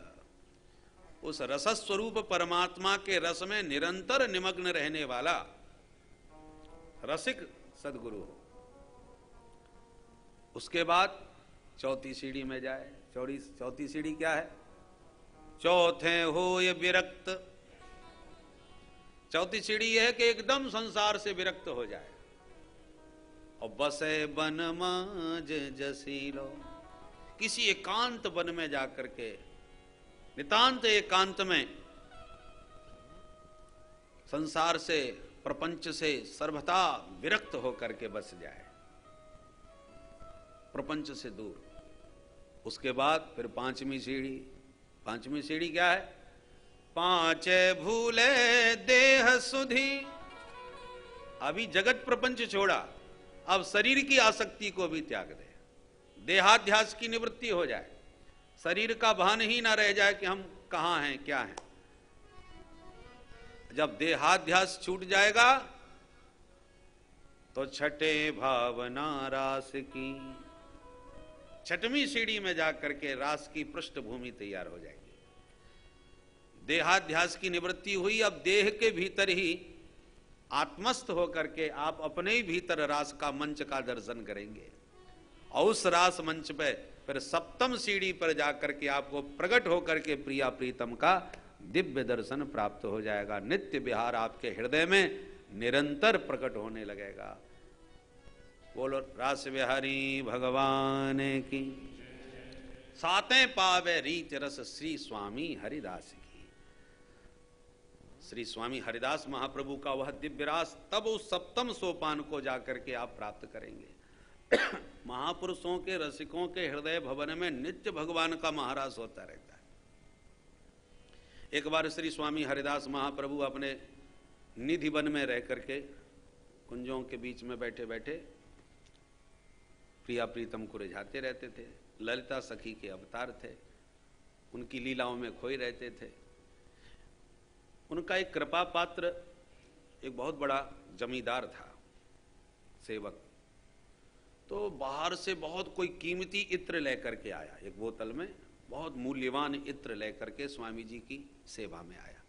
उस रसस्वरूप परमात्मा के रस में निरंतर निमग्न रहने वाला रसिक सदगुरु हो। उसके बाद चौथी सीढ़ी में जाए। चौथी सीढ़ी क्या है? चौथे हो ये विरक्त। चौथी सीढ़ी यह है कि एकदम संसार से विरक्त हो जाए और बसे बन माज जसीलो, किसी एकांत वन में जाकर के, नितांत एकांत में, संसार से, प्रपंच से सर्वथा विरक्त होकर के बस जाए, प्रपंच से दूर। उसके बाद फिर पांचवी सीढ़ी। पांचवी सीढ़ी क्या है? पांचे भूले देह सुधी। अभी जगत प्रपंच छोड़ा, अब शरीर की आसक्ति को भी त्याग दे, देहाध्यास की निवृत्ति हो जाए, शरीर का भान ही ना रह जाए कि हम कहां हैं, क्या हैं। जब देहाध्यास छूट जाएगा तो छठे भावना रास की, छठवीं सीढ़ी में जाकर के रास की पृष्ठभूमि तैयार हो जाएगी। देहाध्यास की निवृत्ति हुई, अब देह के भीतर ही आत्मस्थ होकर के आप अपने ही भीतर रास का मंच का दर्शन करेंगे, और उस रास मंच पे फिर सप्तम सीढ़ी पर जाकर के आपको प्रकट होकर के प्रिया प्रीतम का दिव्य दर्शन प्राप्त हो जाएगा। नित्य विहार आपके हृदय में निरंतर प्रकट होने लगेगा। बोलो रास विहारी भगवान की। सातें पावे रीच रस श्री स्वामी हरिदास की। श्री स्वामी हरिदास महाप्रभु का वह दिव्य रास तब उस सप्तम सोपान को जाकर के आप प्राप्त करेंगे। महापुरुषों के, रसिकों के हृदय भवन में नित्य भगवान का महारास होता रहता है। एक बार श्री स्वामी हरिदास महाप्रभु अपने निधि वन में रह करके कुंजों के बीच में बैठे बैठे प्रिया प्रीतम को रिझाते रहते थे। ललिता सखी के अवतार थे, उनकी लीलाओं में खोए रहते थे। उनका एक कृपा पात्र एक बहुत बड़ा जमींदार था, सेवक। तो बाहर से बहुत कोई कीमती इत्र लेकर के आया, एक बोतल में बहुत मूल्यवान इत्र लेकर के स्वामी जी की सेवा में आया।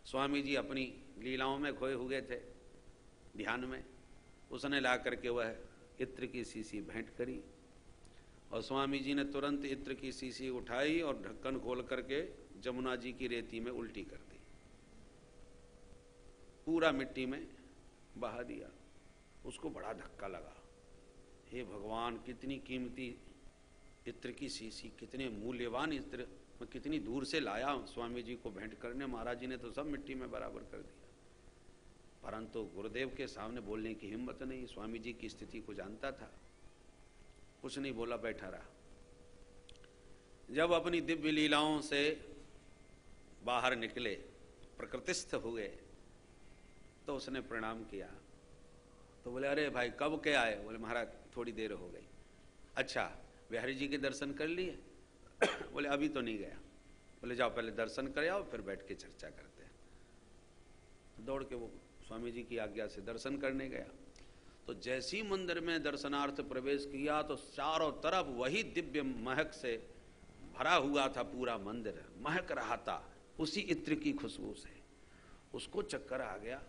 स्वामी जी अपनी लीलाओं में खोए हुए थे, ध्यान में। उसने ला करके वह इत्र की शीशी भेंट करी, और स्वामी जी ने तुरंत इत्र की शीशी उठाई और ढक्कन खोल करके जमुना जी की रेती में उल्टी कर दी, पूरा मिट्टी में बहा दिया। उसको बड़ा धक्का लगा, हे भगवान, कितनी कीमती इत्र की शीशी, कितने मूल्यवान इत्र मैं कितनी दूर से लाया स्वामी जी को भेंट करने, महाराज जी ने तो सब मिट्टी में बराबर कर दिया। परंतु गुरुदेव के सामने बोलने की हिम्मत नहीं। स्वामी जी की स्थिति को जानता था, कुछ नहीं बोला, बैठा रहा। जब अपनी दिव्य लीलाओं से बाहर निकले, प्रकृतिस्थ हुए, तो उसने प्रणाम किया। तो बोले, अरे भाई कब के आए? बोले, महाराज थोड़ी देर हो गई। अच्छा, बिहारी जी के दर्शन कर लिए? बोले, अभी तो नहीं गया। बोले, जाओ पहले दर्शन कर आओ, फिर बैठ के चर्चा करते हैं। दौड़ के वो स्वामी जी की आज्ञा से दर्शन करने गया। तो जैसी मंदिर में दर्शनार्थ प्रवेश किया तो चारों तरफ वही दिव्य महक से भरा हुआ था, पूरा मंदिर महक रहा था उसी इत्र की खुशबू से। उसको चक्कर आ गया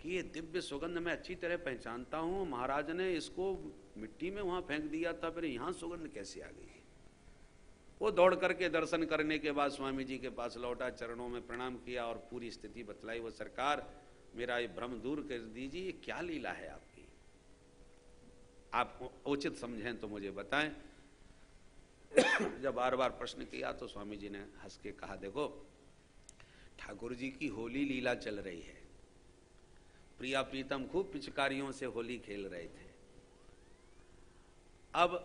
कि ये दिव्य सुगंध मैं अच्छी तरह पहचानता हूँ, महाराज ने इसको मिट्टी में वहाँ फेंक दिया था, फिर यहाँ सुगंध कैसे आ गई? वो दौड़ करके दर्शन करने के बाद स्वामी जी के पास लौटा, चरणों में प्रणाम किया और पूरी स्थिति बतलाई। वो सरकार, मेरा ये भ्रम दूर कर दीजिए, ये क्या लीला है आपकी? आप उचित समझें तो मुझे बताएं। जब बार बार प्रश्न किया तो स्वामी जी ने हंस के कहा, देखो ठाकुर जी की होली लीला चल रही है। प्रिया प्रीतम खूब पिचकारियों से होली खेल रहे थे। अब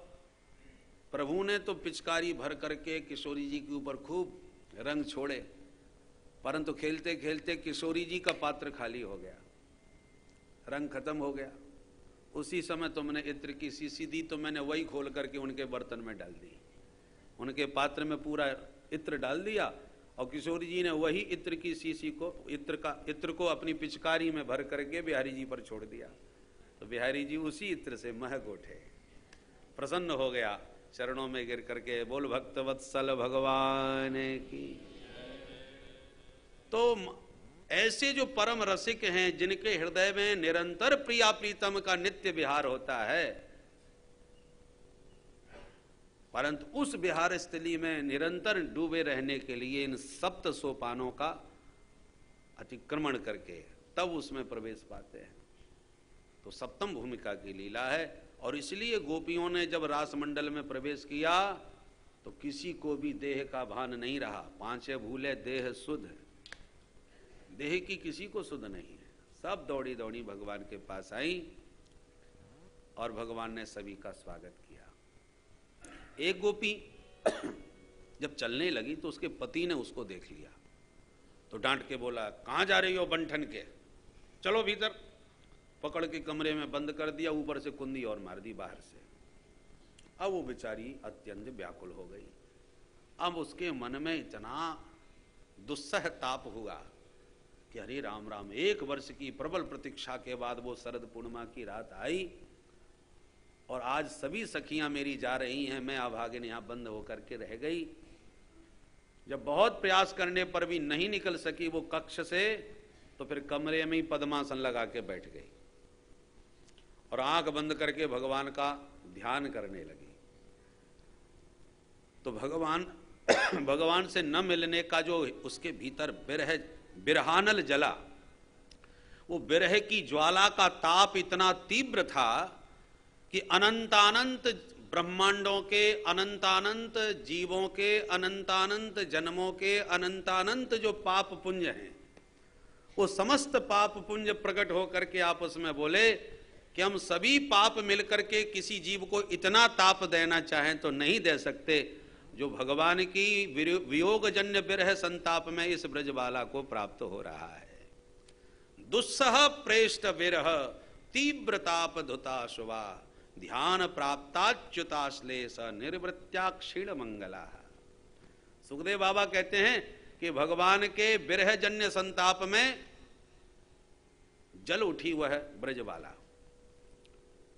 प्रभु ने तो पिचकारी भर करके किशोरी जी के ऊपर खूब रंग छोड़े, परंतु खेलते खेलते किशोरी जी का पात्र खाली हो गया, रंग खत्म हो गया। उसी समय तुमने इत्र की शीशी दी तो मैंने वही खोल करके उनके बर्तन में डाल दी, उनके पात्र में पूरा इत्र डाल दिया और किशोर जी ने वही इत्र की शीशी को इत्र को अपनी पिचकारी में भर करके बिहारी जी पर छोड़ दिया। तो बिहारी जी उसी इत्र से महक उठे, प्रसन्न हो गया, चरणों में गिर करके बोल भक्त वत्सल भगवान की। तो ऐसे जो परम रसिक हैं, जिनके हृदय में निरंतर प्रिया प्रीतम का नित्य विहार होता है, परंतु उस विहार स्थली में निरंतर डूबे रहने के लिए इन सप्त सोपानों का अतिक्रमण करके तब उसमें प्रवेश पाते हैं। तो सप्तम भूमिका की लीला है। और इसलिए गोपियों ने जब रास मंडल में प्रवेश किया तो किसी को भी देह का भान नहीं रहा। पांचे भूले देह सुध, देह की किसी को सुध नहीं है। सब दौड़ी दौड़ी भगवान के पास आई और भगवान ने सभी का स्वागत किया। एक गोपी जब चलने लगी तो उसके पति ने उसको देख लिया, तो डांट के बोला, कहाँ जा रही हो बंठन के, चलो भीतर। पकड़ के कमरे में बंद कर दिया, ऊपर से कुंदी और मार दी बाहर से। अब वो बेचारी अत्यंत व्याकुल हो गई। अब उसके मन में इतना दुस्सह ताप हुआ कि अरे राम राम, 1 वर्ष की प्रबल प्रतीक्षा के बाद वो शरद पूर्णिमा की रात आई और आज सभी सखियां मेरी जा रही हैं, मैं अभागिन यहां बंद होकर के रह गई। जब बहुत प्रयास करने पर भी नहीं निकल सकी वो कक्ष से, तो फिर कमरे में ही पद्मासन लगा के बैठ गई और आंख बंद करके भगवान का ध्यान करने लगी। तो भगवान से न मिलने का जो उसके भीतर बिरहानल जला, वो बिरह की ज्वाला का ताप इतना तीव्र था कि अनंतानंत ब्रह्मांडों के, अनंतानंत जीवों के, अनंतानंत जन्मों के, अनंतानंत जो पाप पुंज हैं, वो समस्त पाप पुंज प्रकट होकर के आपस में बोले कि हम सभी पाप मिलकर के किसी जीव को इतना ताप देना चाहें तो नहीं दे सकते जो भगवान की वियोगजन्य विरह संताप में इस ब्रजबाला को प्राप्त हो रहा है। दुस्सह प्रेष्ट विरह तीव्रताप धुता शुवा, ध्यान प्राप्ताच्युताश्लेष निर्वृत्या क्षीण मंगला। सुखदेव बाबा कहते हैं कि भगवान के विरहजन्य संताप में जल उठी वह ब्रजबाला,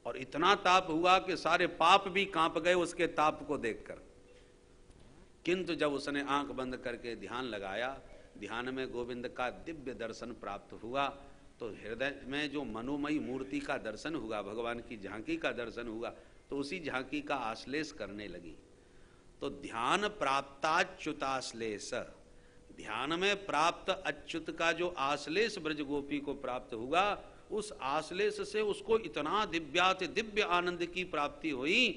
और इतना ताप हुआ कि सारे पाप भी कांप गए उसके ताप को देखकर। किंतु जब उसने आंख बंद करके ध्यान लगाया, ध्यान में गोविंद का दिव्य दर्शन प्राप्त हुआ, तो हृदय में जो मनोमयी मूर्ति का दर्शन हुआ, भगवान की झांकी का दर्शन हुआ, तो उसी झांकी का आश्लेष करने लगी। तो ध्यान प्राप्ताच्युताश्लेष, ध्यान में प्राप्त अच्युत का जो आश्लेष ब्रज गोपी को प्राप्त हुआ, उस आश्लेष से उसको इतना दिव्य आनंद की प्राप्ति हुई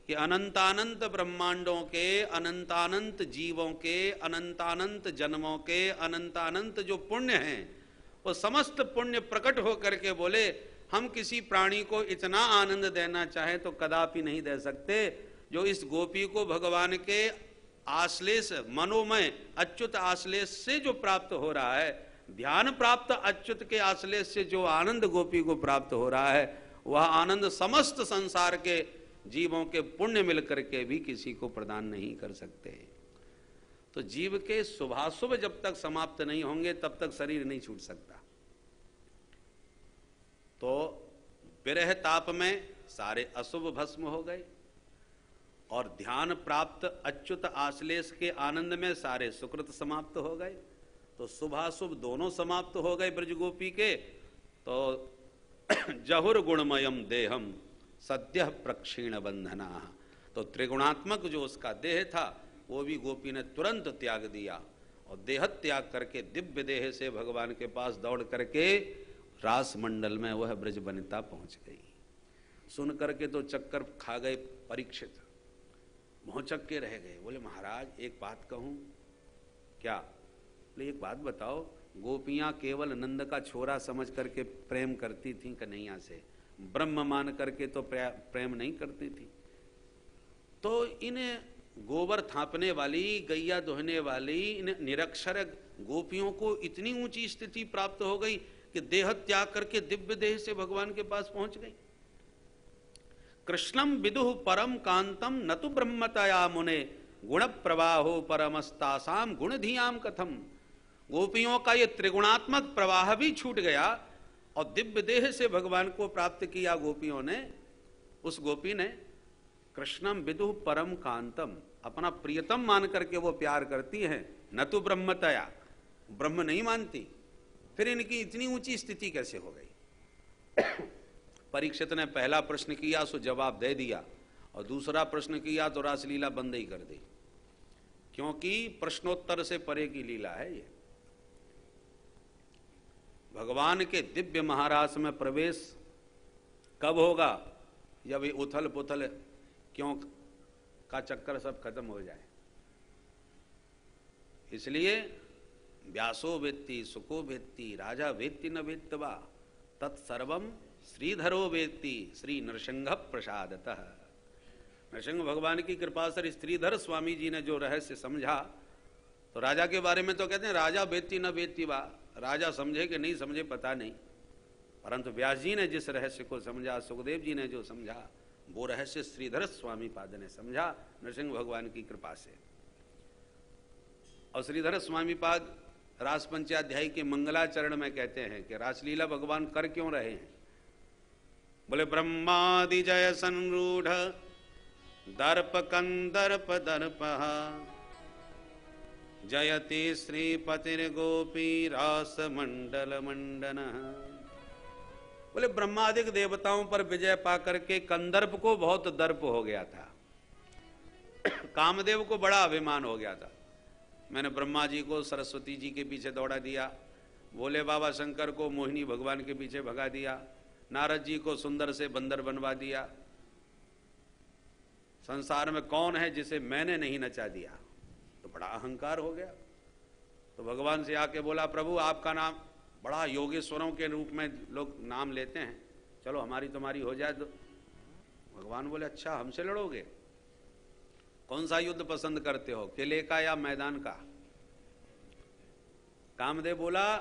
कि अनंतानंत ब्रह्मांडों के, अनंतानंत जीवों के, अनंतानंत जन्मों के, अनंतानंत जो पुण्य हैं, वो समस्त पुण्य प्रकट हो करके बोले हम किसी प्राणी को इतना आनंद देना चाहे तो कदापि नहीं दे सकते जो इस गोपी को भगवान के आश्लेष, मनोमय अच्युत आश्लेष से जो प्राप्त हो रहा है, ध्यान प्राप्त अच्युत के आश्लेष से जो आनंद गोपी को प्राप्त हो रहा है, वह आनंद समस्त संसार के जीवों के पुण्य मिलकर के भी किसी को प्रदान नहीं कर सकते। तो जीव के शुभाशुभ जब तक समाप्त नहीं होंगे तब तक शरीर नहीं छूट सकता। तो विरह ताप में सारे अशुभ भस्म हो गए और ध्यान प्राप्त अच्युत आश्लेष के आनंद में सारे सुकृत समाप्त हो गए। तो शुभाशुभ दोनों समाप्त हो गए ब्रज गोपी के। तो जहुर गुणमयम देहम सद्य प्रक्षीण बंधना, तो त्रिगुणात्मक जो उसका देह था वो भी गोपी ने तुरंत त्याग दिया और देह त्याग करके दिव्य देह से भगवान के पास दौड़ करके रास मंडल में वह ब्रज वनिता पहुंच गई। सुन करके तो चक्कर खा गए परीक्षित, भौचक के रह गए। बोले महाराज एक बात कहूं। क्या? बोले एक बात बताओ, गोपियां केवल नंद का छोरा समझ करके प्रेम करती थीं कन्हैया से, ब्रह्म मान करके तो प्रेम नहीं करती थी। तो इन्हें गोबर थापने वाली, गैया दोहने वाली इन निरक्षर गोपियों को इतनी ऊंची स्थिति प्राप्त हो गई कि देह त्याग करके दिव्य देह से भगवान के पास पहुंच गई। कृष्णम विदुः परम कांतम न तो ब्रह्मतया मुने गुण प्रवाहो परमस्तासाम गुण धियाम कथम। गोपियों का ये त्रिगुणात्मक प्रवाह भी छूट गया और दिव्य देह से भगवान को प्राप्त किया गोपियों ने। उस गोपी ने कृष्णम विदुः परम कांतम, अपना प्रियतम मान करके वो प्यार करती है, न तो ब्रह्मतया, ब्रह्म नहीं मानती। फिर इनकी इतनी ऊंची स्थिति कैसे हो गई? परीक्षित ने पहला प्रश्न किया सो जवाब दे दिया, और दूसरा प्रश्न किया तो रासलीला बंद ही कर दी, क्योंकि प्रश्नोत्तर से परे की लीला है ये। भगवान के दिव्य महारास में प्रवेश कब होगा? जब ये उथल पुथल क्यों का चक्कर सब खत्म हो जाए। इसलिए व्यासो वेत्ति सुको वेत्ति राजा वेत्ति न वेत्तवा तत्सर्वम श्रीधरो वेत्ति श्री नृसिंह प्रसादतः। नृसिंह भगवान की कृपा से श्रीधर स्वामी जी ने जो रहस्य समझा, तो राजा के बारे में तो कहते हैं राजा वेत्ति न वेत्ति वा, राजा समझे कि नहीं समझे पता नहीं, परंतु व्यास जी ने जिस रहस्य को समझा, सुखदेव जी ने जो समझा, वो रहस्य श्रीधर स्वामी पाद ने समझा नृसिंह भगवान की कृपा से। और श्रीधर स्वामी पाद रास पंचाध्यायी के मंगलाचरण में कहते हैं कि रासलीला भगवान कर क्यों रहे हैं? बोले ब्रह्मादि जय संरूढ़ दर्प कंदर्प दर्प जयति श्रीपतिर्गोपी रास मंडल मंडन। बोले ब्रह्मादिक देवताओं पर विजय पाकर के कंदर्प को बहुत दर्प हो गया था, कामदेव को बड़ा अभिमान हो गया था। मैंने ब्रह्मा जी को सरस्वती जी के पीछे दौड़ा दिया, भोले बाबा शंकर को मोहिनी भगवान के पीछे भगा दिया, नारद जी को सुंदर से बंदर बनवा दिया। संसार में कौन है जिसे मैंने नहीं नचा दिया? तो बड़ा अहंकार हो गया। तो भगवान से आके बोला, प्रभु आपका नाम बड़ा योगेश्वरों के रूप में लोग नाम लेते हैं, चलो हमारी तुम्हारी हो जाए। तो भगवान बोले अच्छा हमसे लड़ोगे? कौन सा युद्ध पसंद करते हो, किले का या मैदान का? कामदेव बोला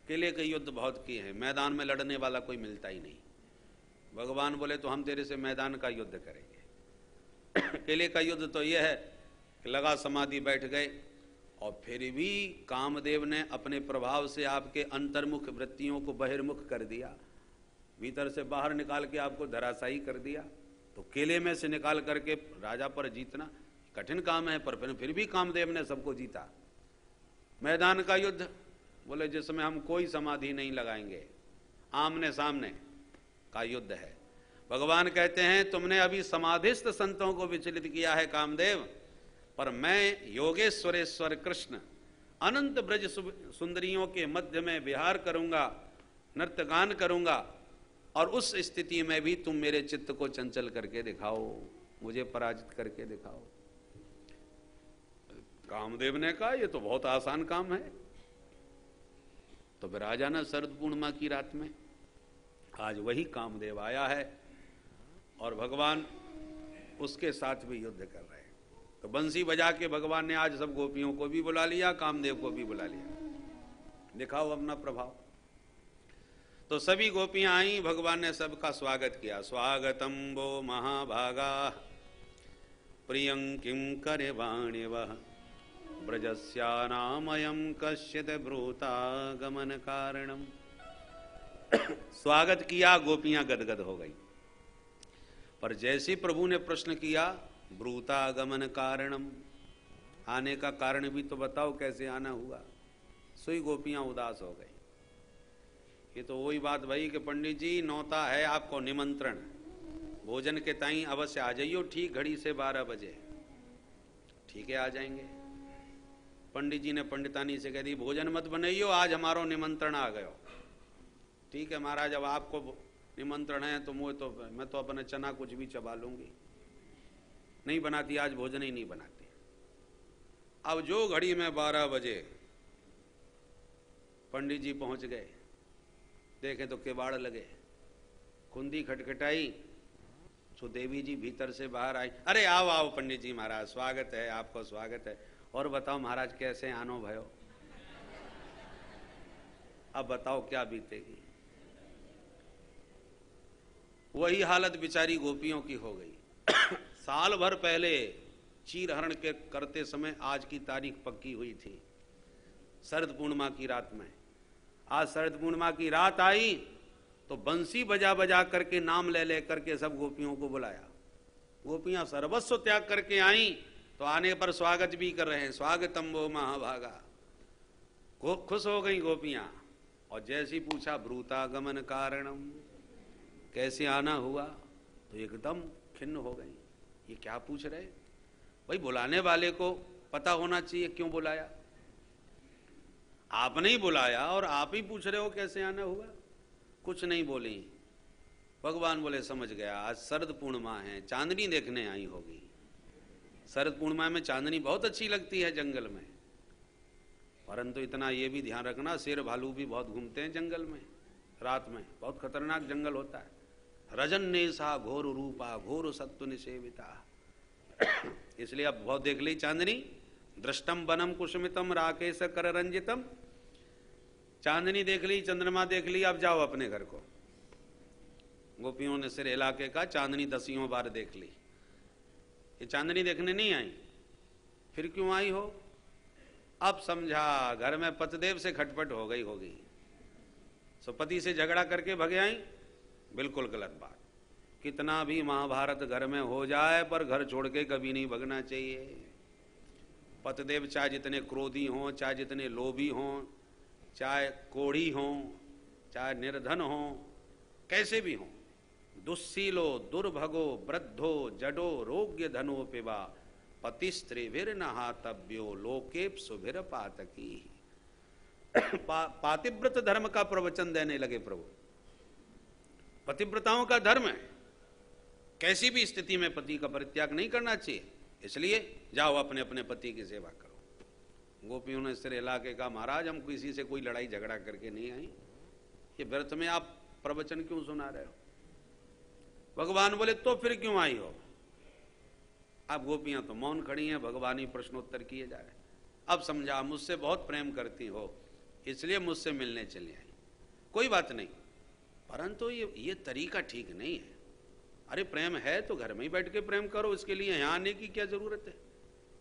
किले के युद्ध बहुत किए हैं, मैदान में लड़ने वाला कोई मिलता ही नहीं। भगवान बोले तो हम तेरे से मैदान का युद्ध करेंगे। किले का युद्ध तो यह है कि लगा समाधि बैठ गए, और फिर भी कामदेव ने अपने प्रभाव से आपके अंतर्मुख वृत्तियों को बहिर्मुख कर दिया, भीतर से बाहर निकाल के आपको धराशायी कर दिया। तो किले में से निकाल करके राजा पर जीतना कठिन काम है, पर फिर भी कामदेव ने सबको जीता। मैदान का युद्ध बोले जिसमें हम कोई समाधि नहीं लगाएंगे, आमने सामने का युद्ध है। भगवान कहते हैं तुमने अभी समाधिस्थ संतों को विचलित किया है कामदेव, पर मैं योगेश्वरेश्वर कृष्ण अनंत ब्रज सुंदरियों के मध्य में विहार करूंगा, नृत्य गान करूंगा, और उस स्थिति में भी तुम मेरे चित्त को चंचल करके दिखाओ, मुझे पराजित करके दिखाओ। कामदेव ने कहा ये तो बहुत आसान काम है। तो फिर आ जाना शरद पूर्णिमा की रात में। आज वही कामदेव आया है और भगवान उसके साथ भी युद्ध कर रहे हैं। तो बंसी बजा के भगवान ने आज सब गोपियों को भी बुला लिया, कामदेव को भी बुला लिया, दिखाओ अपना प्रभाव। तो सभी गोपियां आई, भगवान ने सबका स्वागत किया। स्वागतम वो महाभागा प्रियं किं करे वाणिवः ब्रजस्यानामयं कश्चित् ब्रूतागमन कारणम। स्वागत किया, गोपियां गदगद हो गई। पर जैसे प्रभु ने प्रश्न किया ब्रूतागमन कारणम, आने का कारण भी तो बताओ, कैसे आना हुआ, सोई गोपियां उदास हो गई। ये तो वही बात भाई कि पंडित जी नौता है आपको निमंत्रण, भोजन के ताई अवश्य आ जाइयो, ठीक घड़ी से 12 बजे। ठीक है आ जाएंगे। पंडित जी ने पंडितानी से कह दी भोजन मत बनाइयो, आज हमारो निमंत्रण आ गयो। ठीक है महाराज, अब आपको निमंत्रण है तो मैं तो अपने चना कुछ भी चबा लूंगी, नहीं बनाती आज भोजन ही नहीं बनाती। अब जो घड़ी में 12 बजे पंडित जी पहुंच गए, देखे तो किवाड़ लगे, कुंदी खटखटाई, तो देवी जी भीतर से बाहर आई। अरे आओ आओ पंडित जी महाराज, स्वागत है आपको, स्वागत है। और बताओ महाराज कैसे आनो भयो, अब बताओ क्या बीतेगी। वही हालत बिचारी गोपियों की हो गई। साल भर पहले चीरहरण के करते समय आज की तारीख पक्की हुई थी, शरद पूर्णिमा की रात में। आज शरद पूर्णिमा की रात आई तो बंसी बजा बजा करके नाम ले ले करके सब गोपियों को बुलाया। गोपियां सर्वस्व त्याग करके आई तो आने पर स्वागत भी कर रहे हैं, स्वागतम वो महाभागा। खुश हो गई गोपियां। और जैसी पूछा ब्रूतागमन कारणम, कैसे आना हुआ, तो एकदम खिन्न हो गई। ये क्या पूछ रहे? भाई बुलाने वाले को पता होना चाहिए क्यों बुलाया। आपने ही बुलाया और आप ही पूछ रहे हो कैसे आना हुआ। कुछ नहीं बोली। भगवान बोले समझ गया, आज शरद पूर्णिमा है, चांदनी देखने आई होगी। शरद पूर्णिमा में चांदनी बहुत अच्छी लगती है जंगल में, परंतु इतना ये भी ध्यान रखना, शेर भालू भी बहुत घूमते हैं जंगल में रात में, बहुत खतरनाक जंगल होता है। रजन्नेसा घोर रूपा घोर सत्व निसेविता। इसलिए अब बहुत देख ली चांदनी। दृष्टम वनम कुसुमितम राकेश कर रंजितम। चांदनी देख ली, चंद्रमा देख ली, अब जाओ अपने घर को। गोपियों ने सिर हिला के कहा चांदनी 10 बार देख ली, ये चांदनी देखने नहीं आई, फिर क्यों आई हो? अब समझा घर में पतिदेव से खटपट हो गई होगी, सो पति से झगड़ा करके भगे आई। बिल्कुल गलत बात। कितना भी महाभारत घर में हो जाए पर घर छोड़ के कभी नहीं भगना चाहिए। पतिदेव चाहे जितने क्रोधी हों, चाहे जितने लोभी हों, चाहे कोढ़ी हों, चाहे निर्धन हों, कैसे भी हों, दुस्सीलो दुर्भगो वृद्धो जडो रोग्य धनो पिबा पतिस्त्रिभिर नहातव्यो लोकेप्सुभिर पातकी। पातिव्रत धर्म का प्रवचन देने लगे प्रभु। पतिव्रताओं का धर्म है, कैसी भी स्थिति में पति का परित्याग नहीं करना चाहिए, इसलिए जाओ अपने अपने पति की सेवा करो। गोपियों ने सिर हिला के कहा महाराज हम किसी से कोई लड़ाई झगड़ा करके नहीं आई, ये व्यर्थ में आप प्रवचन क्यों सुना रहे हो? भगवान बोले तो फिर क्यों आई हो? अब गोपियां तो मौन खड़ी हैं, भगवान ही प्रश्नोत्तर किए जा रहे। अब समझा मुझसे बहुत प्रेम करती हो इसलिए मुझसे मिलने चली आई, कोई बात नहीं, परंतु ये तरीका ठीक नहीं है। अरे प्रेम है तो घर में ही बैठ के प्रेम करो, इसके लिए यहाँ आने की क्या जरूरत है?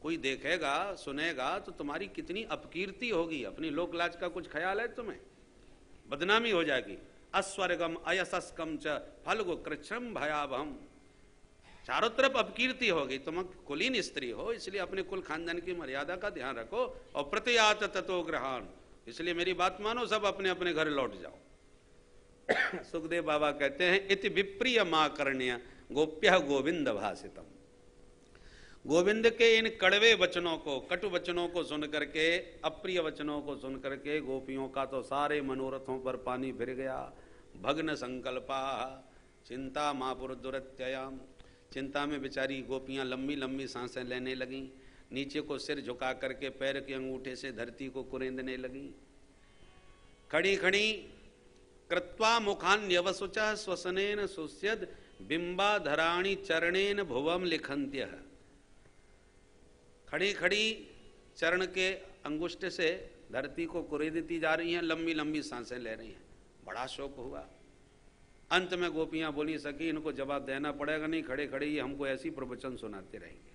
कोई देखेगा सुनेगा तो तुम्हारी कितनी अपकीर्ति होगी। अपनी लोक लाज का कुछ ख्याल है तुम्हें? बदनामी हो जाएगी। अस्वर्गम अयशस्कम च फलगो कृच्छ्रम भयावहम। चारों तरफ अपकीर्ति होगी। तुम कुलीन स्त्री हो, इसलिए अपने कुल खानदान की मर्यादा का ध्यान रखो। और प्रत्यात ततो ग्रहान, इसलिए मेरी बात मानो, सब अपने अपने घर लौट जाओ। सुखदेव बाबा कहते हैं इति विप्रिय मां कर्ण्य गोप्य गोविंद भाषितम। गोविंद के इन कड़वे वचनों को, कटु वचनों को सुन करके, अप्रिय वचनों को सुन करके गोपियों का तो सारे मनोरथों पर पानी फिर गया। भग्न संकल्पा चिंता महापुरुदुरत्ययाम। चिंता में बेचारी गोपियां लंबी लंबी सांसें लेने लगीं, नीचे को सिर झुका करके पैर के अंगूठे से धरती को कुरेंदने लगीं। खड़ी खड़ी कृत्वा मुखान्यवसुचा स्वसनेन सुस्यद बिंबाधराणि चरणेन भुवम लिखन्त्यः। खड़ी खड़ी चरण के अंगुष्ठ से धरती को कुरेदती जा रही हैं, लंबी लंबी सांसें ले रही हैं। बड़ा शोक हुआ। अंत में गोपियां बोली सकी इनको जवाब देना पड़ेगा, नहीं खड़े खड़े ये हमको ऐसी प्रवचन सुनाते रहेंगे।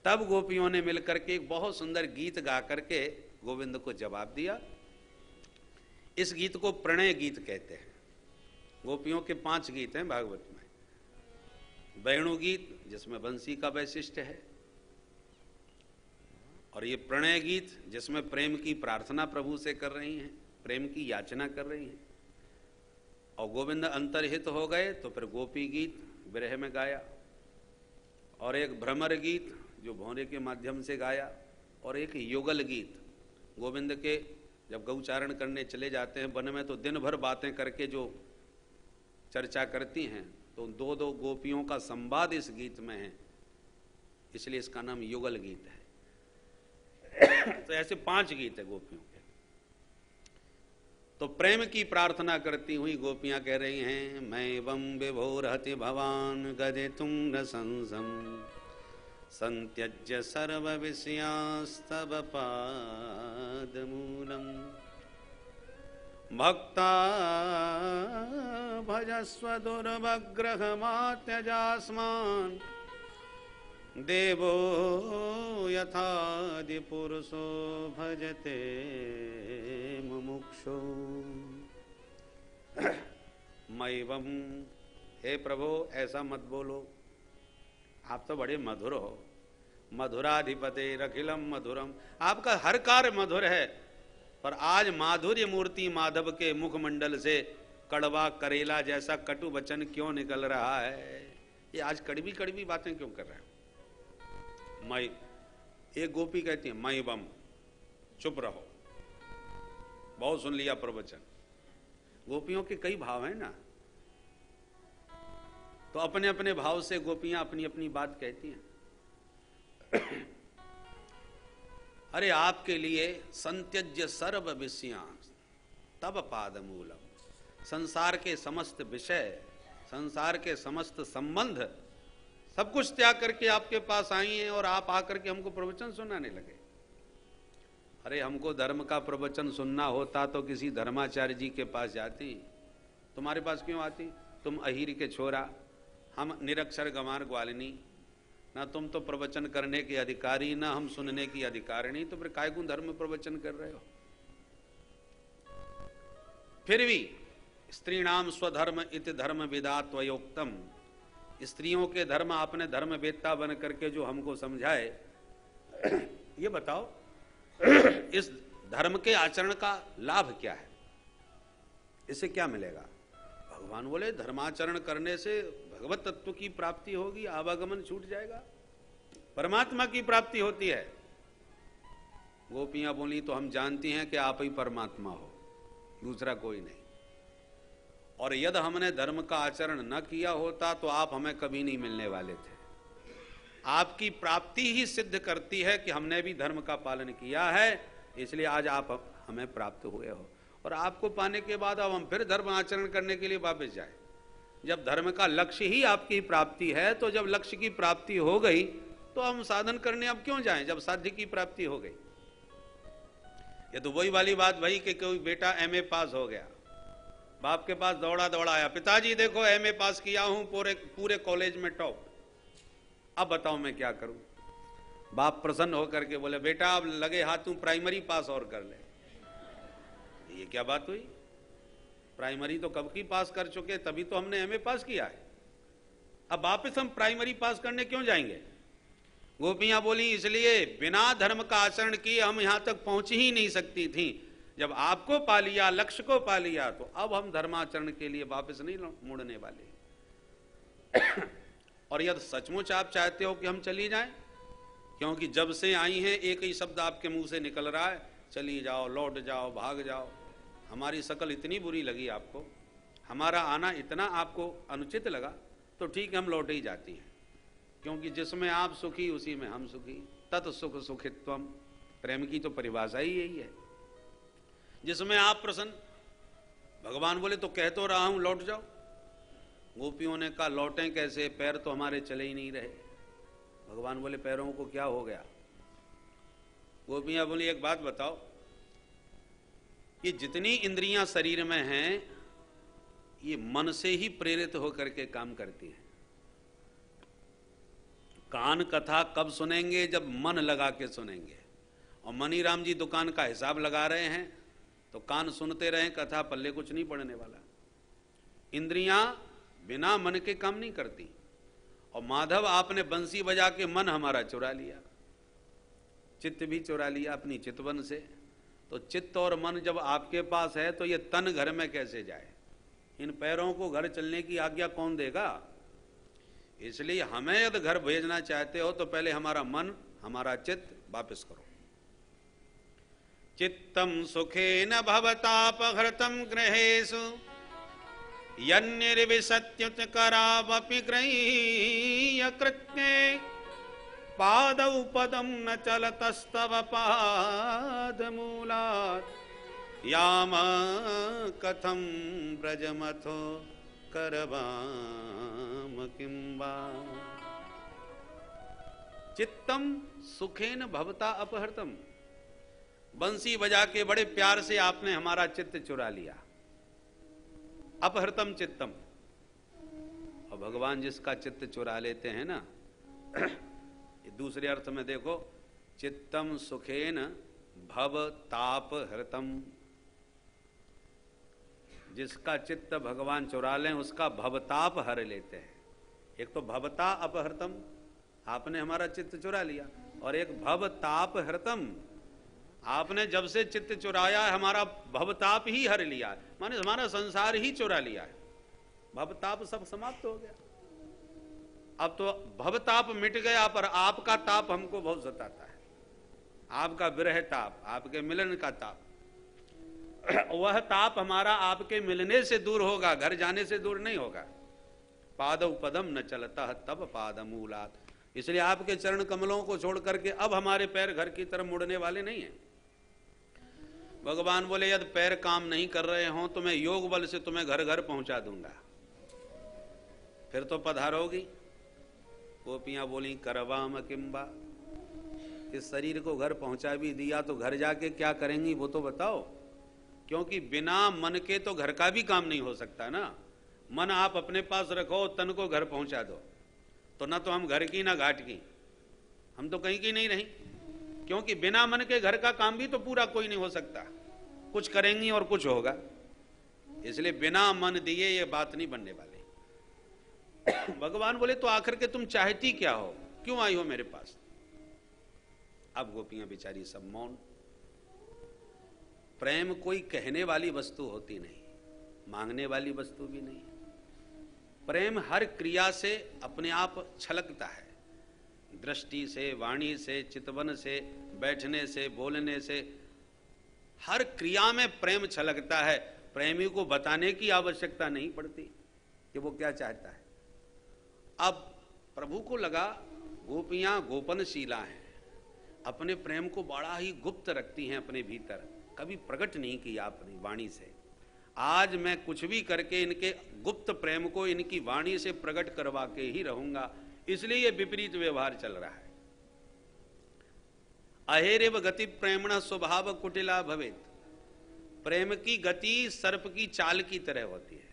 तब गोपियों ने मिलकर के एक बहुत सुंदर गीत गा करके गोविंद को जवाब दिया। इस गीत को प्रणय गीत कहते हैं। गोपियों के 5 गीत हैं भागवत में। वेणु गीत जिसमें बंसी का वैशिष्ट्य है, और ये प्रणय गीत जिसमें प्रेम की प्रार्थना प्रभु से कर रही हैं, प्रेम की याचना कर रही हैं। और गोविंद अंतर्हित हो गए तो फिर गोपी गीत विरह में गाया, और एक भ्रमर गीत जो भौरे के माध्यम से गाया, और एक युगल गीत। गोविंद के जब गौचारण करने चले जाते हैं वन में तो दिन भर बातें करके जो चर्चा करती हैं, तो 2-2 गोपियों का संवाद इस गीत में है, इसलिए इसका नाम युगल गीत है। तो ऐसे 5 गीत है गोपियों के। तो प्रेम की प्रार्थना करती हुई गोपियां कह रही हैं मैं वम विभोरहति भवान गदे तुम न संसम संत्यज्य सर्व विषयास्तव पादमूलम भक्ता भजस्व दुर्भग्रहमात्यजास्मान् देवो यथादि पुरुषो भजते मुमुक्षु मैवम। हे प्रभु ऐसा मत बोलो, आप तो बड़े मधुर हो। मधुराधिपते रखिलम मधुरम, आपका हर कार्य मधुर है, पर आज माधुर्य मूर्ति माधव के मुखमंडल से कड़वा करेला जैसा कटु वचन क्यों निकल रहा है? ये आज कड़वी कड़वी बातें क्यों कर रहे हो? मैं, एक गोपी कहती है मैं बम, चुप रहो, बहुत सुन लिया प्रवचन। गोपियों के कई भाव हैं ना, तो अपने अपने भाव से गोपियां अपनी अपनी बात कहती हैं। अरे आपके लिए संत्यज्य सर्व विषयां तब पादमूलम, संसार के समस्त विषय, संसार के समस्त संबंध सब कुछ त्याग करके आपके पास आई हैं और आप आकर के हमको प्रवचन सुनाने लगे। अरे हमको धर्म का प्रवचन सुनना होता तो किसी धर्माचार्य जी के पास जाती, तुम्हारे पास क्यों आती? तुम अहीर के छोरा, हम निरक्षर गंवार ग्वालिनी, ना तुम तो प्रवचन करने के अधिकारी, ना हम सुनने की अधिकारिणी, तो फिर काय को धर्म प्रवचन कर रहे हो? फिर भी स्त्रीणाम स्वधर्म इति धर्म विदात्वयोक्तम, स्त्रियों के धर्म आपने धर्म वेत्ता बन करके जो हमको समझाए, ये बताओ इस धर्म के आचरण का लाभ क्या है? इससे क्या मिलेगा? भगवान बोले धर्माचरण करने से भगवत तत्व की प्राप्ति होगी, आवागमन छूट जाएगा, परमात्मा की प्राप्ति होती है। गोपियां बोली तो हम जानती हैं कि आप ही परमात्मा हो, दूसरा कोई नहीं, और यदि हमने धर्म का आचरण न किया होता तो आप हमें कभी नहीं मिलने वाले थे। आपकी प्राप्ति ही सिद्ध करती है कि हमने भी धर्म का पालन किया है, इसलिए आज आप हमें प्राप्त हुए हो, और आपको पाने के बाद अब हम फिर धर्म आचरण करने के लिए वापस जाए। जब धर्म का लक्ष्य ही आपकी प्राप्ति है, तो जब लक्ष्य की प्राप्ति हो गई तो हम साधन करने अब क्यों जाएं, जब साध्य की प्राप्ति हो गई। ये तो वही वाली बात भाई कि कोई बेटा एमए पास हो गया, बाप के पास दौड़ा दौड़ा आया, पिताजी देखो एमए पास किया हूं, पूरे कॉलेज में टॉप, अब बताओ मैं क्या करूं। बाप प्रसन्न होकर के बोले बेटा अब लगे हाथ तू प्राइमरी पास और कर ले। ये क्या बात हुई? प्राइमरी तो कब की पास कर चुके, तभी तो हमने एमए पास किया है, अब वापस हम प्राइमरी पास करने क्यों जाएंगे? गोपियां बोली इसलिए बिना धर्म का आचरण किए हम यहां तक पहुंच ही नहीं सकती थी, जब आपको पा लिया, लक्ष्य को पा लिया, तो अब हम धर्माचरण के लिए वापस नहीं मुड़ने वाले। और यदि सचमुच आप चाहते हो कि हम चली जाएं, क्योंकि जब से आई हैं एक ही शब्द आपके मुंह से निकल रहा है, चली जाओ, लौट जाओ, भाग जाओ। हमारी शकल इतनी बुरी लगी आपको, हमारा आना इतना आपको अनुचित लगा, तो ठीक है हम लौट ही जाती हैं, क्योंकि जिसमें आप सुखी उसी में हम सुखी, तत् सुख सुखित्वम, प्रेम की तो परिभाषा ही यही है। जिसमें आप प्रसन्न, भगवान बोले तो कह तो रहा हूं लौट जाओ। गोपियों ने कहा लौटें कैसे, पैर तो हमारे चले ही नहीं रहे। भगवान बोले पैरों को क्या हो गया? गोपियां बोली एक बात बताओ, ये जितनी इंद्रियां शरीर में हैं, ये मन से ही प्रेरित होकर के काम करती हैं। कान कथा कब सुनेंगे? जब मन लगा के सुनेंगे। और मनीराम जी दुकान का हिसाब लगा रहे हैं, तो कान सुनते रहे, कथा पल्ले कुछ नहीं पड़ने वाला। इंद्रियां बिना मन के काम नहीं करती। और माधव आपने बंसी बजा के मन हमारा चुरा लिया, चित्त भी चुरा लिया अपनी चितवन से। तो चित्त और मन जब आपके पास है तो ये तन घर में कैसे जाए? इन पैरों को घर चलने की आज्ञा कौन देगा? इसलिए हमें यदि घर भेजना चाहते हो तो पहले हमारा मन, हमारा चित्त वापस करो। चित्तम सुखेन भवतापहृतम गृहेषु यन्निर्विशत्युत करावपि गृह्य कृत्ये पादौ पदम न चलतस्तव पादमूलात् याम कथम ब्रजमथो करवाम किं वा। चित्तम सुखेन भवता अपहृतम, बंसी बजा के बड़े प्यार से आपने हमारा चित्त चुरा लिया। अपहृतम चित्तम, और भगवान जिसका चित्त चुरा लेते हैं ना, दूसरे अर्थ में देखो, चित्तम सुखेन भव ताप हृतम, जिसका चित्त भगवान चुरा लें उसका भवताप हर लेते हैं। एक तो भवता अपहृतम, आपने हमारा चित्त चुरा लिया, और एक भवताप हृतम, आपने जब से चित्त चुराया है हमारा भवताप ही हर लिया है, माने हमारा संसार ही चुरा लिया है, भवताप सब समाप्त हो गया। अब तो भवताप मिट गया, पर आपका ताप हमको बहुत सताता है, आपका विरह ताप, आपके मिलन का ताप। वह ताप हमारा आपके मिलने से दूर होगा, घर जाने से दूर नहीं होगा। पादव पदम न चलता तब पादमूलात, इसलिए आपके चरण कमलों को छोड़ करके अब हमारे पैर घर की तरफ मुड़ने वाले नहीं हैं। भगवान बोले यदि पैर काम नहीं कर रहे हों तो मैं योग बल से तुम्हें घर घर पहुंचा दूंगा, फिर तो पधारोगी। गोपियां बोली करवाम किम्बा, इस शरीर को घर पहुंचा भी दिया तो घर जाके क्या करेंगी वो तो बताओ, क्योंकि बिना मन के तो घर का भी काम नहीं हो सकता ना। मन आप अपने पास रखो, तन को घर पहुंचा दो, तो ना तो हम घर की ना घाट की, हम तो कहीं की नहीं रही, क्योंकि बिना मन के घर का काम भी तो पूरा कोई नहीं हो सकता, कुछ करेंगी और कुछ होगा। इसलिए बिना मन दिए ये बात नहीं बनने वाली। भगवान बोले तो आखिर के तुम चाहती क्या हो, क्यों आई हो मेरे पास? अब गोपियां बेचारी सब मौन। प्रेम कोई कहने वाली वस्तु होती नहीं, मांगने वाली वस्तु भी नहीं। प्रेम हर क्रिया से अपने आप छलकता है, दृष्टि से, वाणी से, चितवन से, बैठने से, बोलने से, हर क्रिया में प्रेम छलकता है। प्रेमी को बताने की आवश्यकता नहीं पड़ती कि वो क्या चाहता है। अब प्रभु को लगा गोपियां गोपनशीला हैं, अपने प्रेम को बड़ा ही गुप्त रखती हैं अपने भीतर, कभी प्रकट नहीं किया अपनी वाणी से। आज मैं कुछ भी करके इनके गुप्त प्रेम को इनकी वाणी से प्रकट करवा के ही रहूंगा, इसलिए ये विपरीत व्यवहार चल रहा है। अहेरेव गति प्रेमण स्वभाव कुटिला भवेत, प्रेम की गति सर्प की चाल की तरह होती है।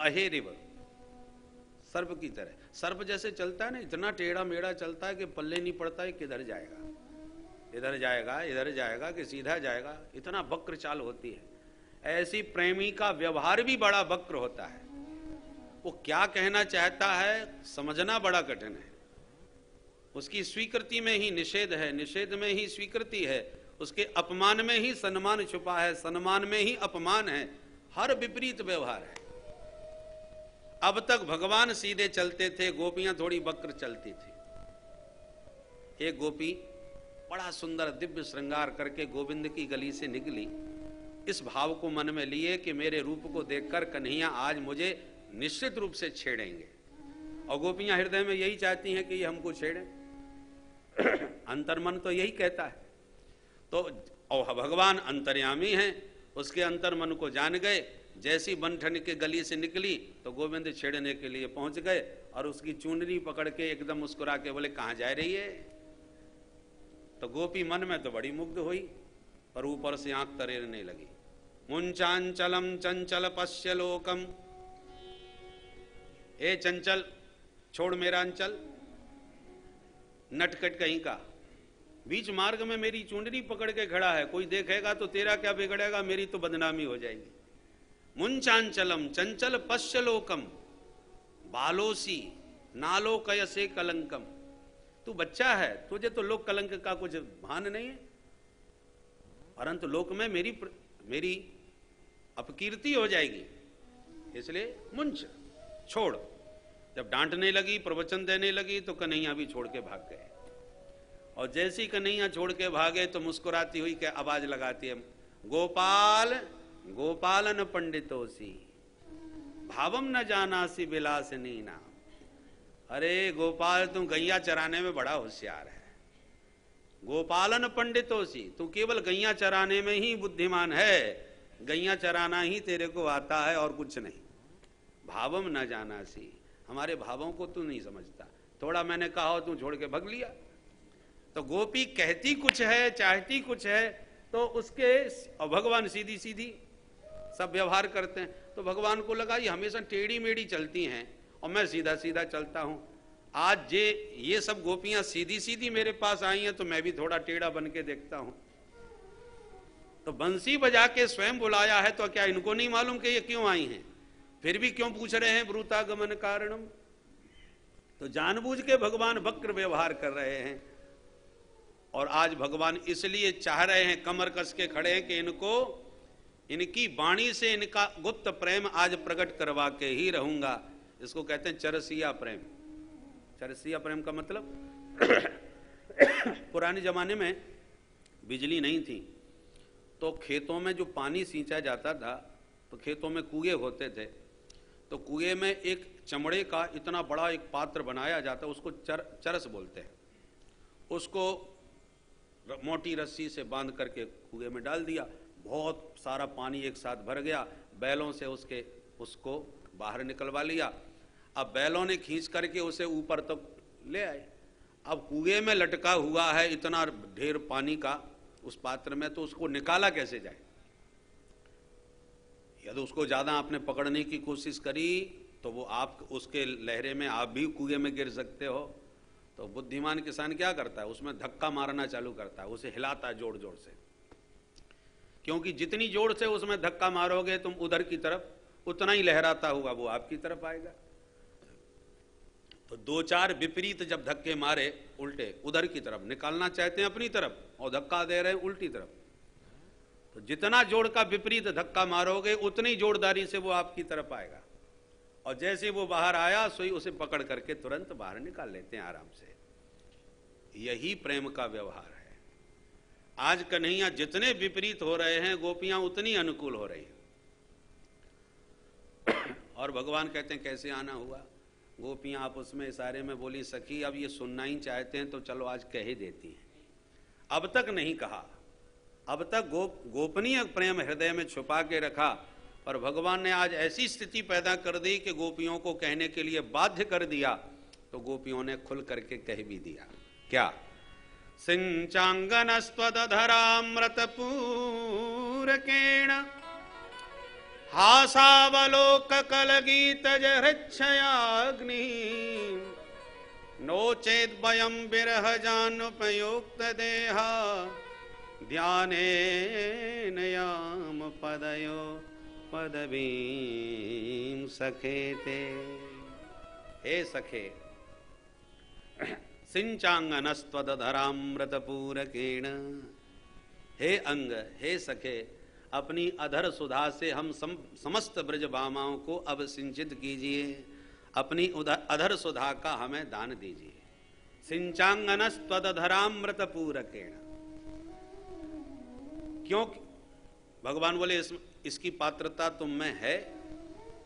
अहेरेव, सर्प की तरह, सर्प जैसे चलता है ना, इतना टेढ़ा मेढ़ा चलता है कि पल्ले नहीं पड़ता है किधर जाएगा, इधर जाएगा, इधर जाएगा कि सीधा जाएगा, इतना वक्र चाल होती है। ऐसी प्रेमी का व्यवहार भी बड़ा वक्र होता है। वो क्या कहना चाहता है समझना बड़ा कठिन है। उसकी स्वीकृति में ही निषेध है, निषेध में ही स्वीकृति है, उसके अपमान में ही सम्मान छुपा है, सम्मान में ही अपमान है, हर विपरीत व्यवहार है। अब तक भगवान सीधे चलते थे, गोपियां थोड़ी वक्र चलती थी। एक गोपी बड़ा सुंदर दिव्य श्रृंगार करके गोविंद की गली से निकली, इस भाव को मन में लिए कि मेरे रूप को देखकर कन्हैया आज मुझे निश्चित रूप से छेड़ेंगे। और गोपियां हृदय में यही चाहती हैं कि ये हमको छेड़े, अंतर्मन तो यही कहता है। तो और भगवान अंतर्यामी हैं, उसके अंतर्मन को जान गए। जैसी बनठन के गली से निकली तो गोविंद छेड़ने के लिए पहुंच गए और उसकी चुनरी पकड़ के एकदम मुस्कुरा के बोले कहां जा रही है। तो गोपी मन में तो बड़ी मुग्ध हुई, पर ऊपर से आंख तरेरने लगी। मुंचांचलम चंचल पश्य लोकम, ए चंचल छोड़ मेरा अंचल, नटकट कहीं का, बीच मार्ग में मेरी चुनरी पकड़ के खड़ा है, कोई देखेगा तो तेरा क्या बिगड़ेगा, मेरी तो बदनामी हो जाएगी। मुंचांचलम चंचल पश्य लोकम, बालोसी नालोकयसे कलंकम, तू बच्चा है, तुझे तो लोक कलंक का कुछ भान नहीं है, परंतु लोक में मेरी अपकीर्ति हो जाएगी, इसलिए मुंच छोड़। जब डांटने लगी, प्रवचन देने लगी, तो कन्हैया भी छोड़ के भाग गए। और जैसी कन्हैया छोड़ के भागे तो मुस्कुराती हुई क्या आवाज लगाती है, गोपाल गोपालन पंडितोसी भावम न जानासी विलासिनी नाम। अरे गोपाल, तुम गैया चराने में बड़ा होशियार है। गोपालन पंडितोसी, तू केवल गैया चराने में ही बुद्धिमान है, गैया चराना ही तेरे को आता है और कुछ नहीं। भावम न जानासी, हमारे भावों को तू नहीं समझता। थोड़ा मैंने कहा हो, तू छोड़ के भग लिया। तो गोपी कहती कुछ है, चाहती कुछ है, तो उसके और भगवान सीधी सीधी सब व्यवहार करते हैं। तो भगवान को लगा ये हमेशा टेढ़ी मेढ़ी चलती हैं और मैं सीधा सीधा चलता हूं, आज ये सब गोपियां सीधी सीधी मेरे पास आई हैं, तो मैं भी थोड़ा टेढ़ा बन के देखता हूं। तो बंसी बजा के स्वयं बुलाया है, तो क्या इनको नहीं मालूम कि ये क्यों आई हैं? फिर भी क्यों पूछ रहे हैं ब्रूतागमन कारणम? तो जानबूझ के भगवान वक्र व्यवहार कर रहे हैं। और आज भगवान इसलिए चाह रहे हैं, कमर कस के खड़े हैं, कि इनको इनकी वाणी से इनका गुप्त प्रेम आज प्रकट करवा के ही रहूंगा। इसको कहते हैं चरसिया प्रेम। चरसिया प्रेम का मतलब पुराने जमाने में बिजली नहीं थी, तो खेतों में जो पानी सींचा जाता था, तो खेतों में कुएं होते थे, तो कुएं में एक चमड़े का इतना बड़ा एक पात्र बनाया जाता, उसको चरस बोलते हैं। उसको मोटी रस्सी से बांध करके कुएं में डाल दिया, बहुत सारा पानी एक साथ भर गया, बैलों से उसको बाहर निकलवा लिया। अब बैलों ने खींच करके उसे ऊपर तक ले आए। अब कुएं में लटका हुआ है इतना ढेर पानी का उस पात्र में, तो उसको निकाला कैसे जाए? यदि उसको ज्यादा आपने पकड़ने की कोशिश करी तो वो आप उसके लहरे में आप भी कुएं में गिर सकते हो। तो बुद्धिमान किसान क्या करता है, उसमें धक्का मारना चालू करता है, उसे हिलाता है जोर जोर से, क्योंकि जितनी जोर से उसमें धक्का मारोगे तुम उधर की तरफ, उतना ही लहराता हुआ वो आपकी तरफ आएगा। तो दो चार विपरीत जब धक्के मारे उल्टे, उधर की तरफ निकालना चाहते हैं अपनी तरफ, और धक्का दे रहे हैं उल्टी तरफ, तो जितना जोर का विपरीत धक्का मारोगे उतनी जोरदारी से वो आपकी तरफ आएगा। और जैसे वो बाहर आया, सोई उसे पकड़ करके तुरंत बाहर निकाल लेते हैं आराम से। यही प्रेम का व्यवहार है। आज कन्हैया जितने विपरीत हो रहे हैं, गोपियां उतनी अनुकूल हो रही हैं। और भगवान कहते हैं कैसे आना हुआ? गोपियां आपस में इशारे में बोली, सखी अब ये सुनना ही चाहते हैं तो चलो आज कह ही देती हैं। अब तक नहीं कहा, अब तक गोपनीय प्रेम हृदय में छुपा के रखा, पर भगवान ने आज ऐसी स्थिति पैदा कर दी कि गोपियों को कहने के लिए बाध्य कर दिया। तो गोपियों ने खुल करके कह भी दिया। क्या? सिंचांगनस्त्वदधरामृतपूरकेण हासावलोक कलगीतज हृच्छयाग्नि नो चेद वयं विरहजानुपयुक्त देहा ध्यानेन याम पदयो पदवीं सखेते। हे सखे, सिंचांगनस्त्वदधरामृतपूरकेण, हे अंग, हे सखे, अपनी अधर सुधा से हम समस्त ब्रज भामाओं को अब सिंचित कीजिए, अपनी अधर सुधा का हमें दान दीजिए। सिंचांगनस्त्वदधरामृतपूरकेण, क्यों? भगवान बोले इसकी पात्रता तुम में है।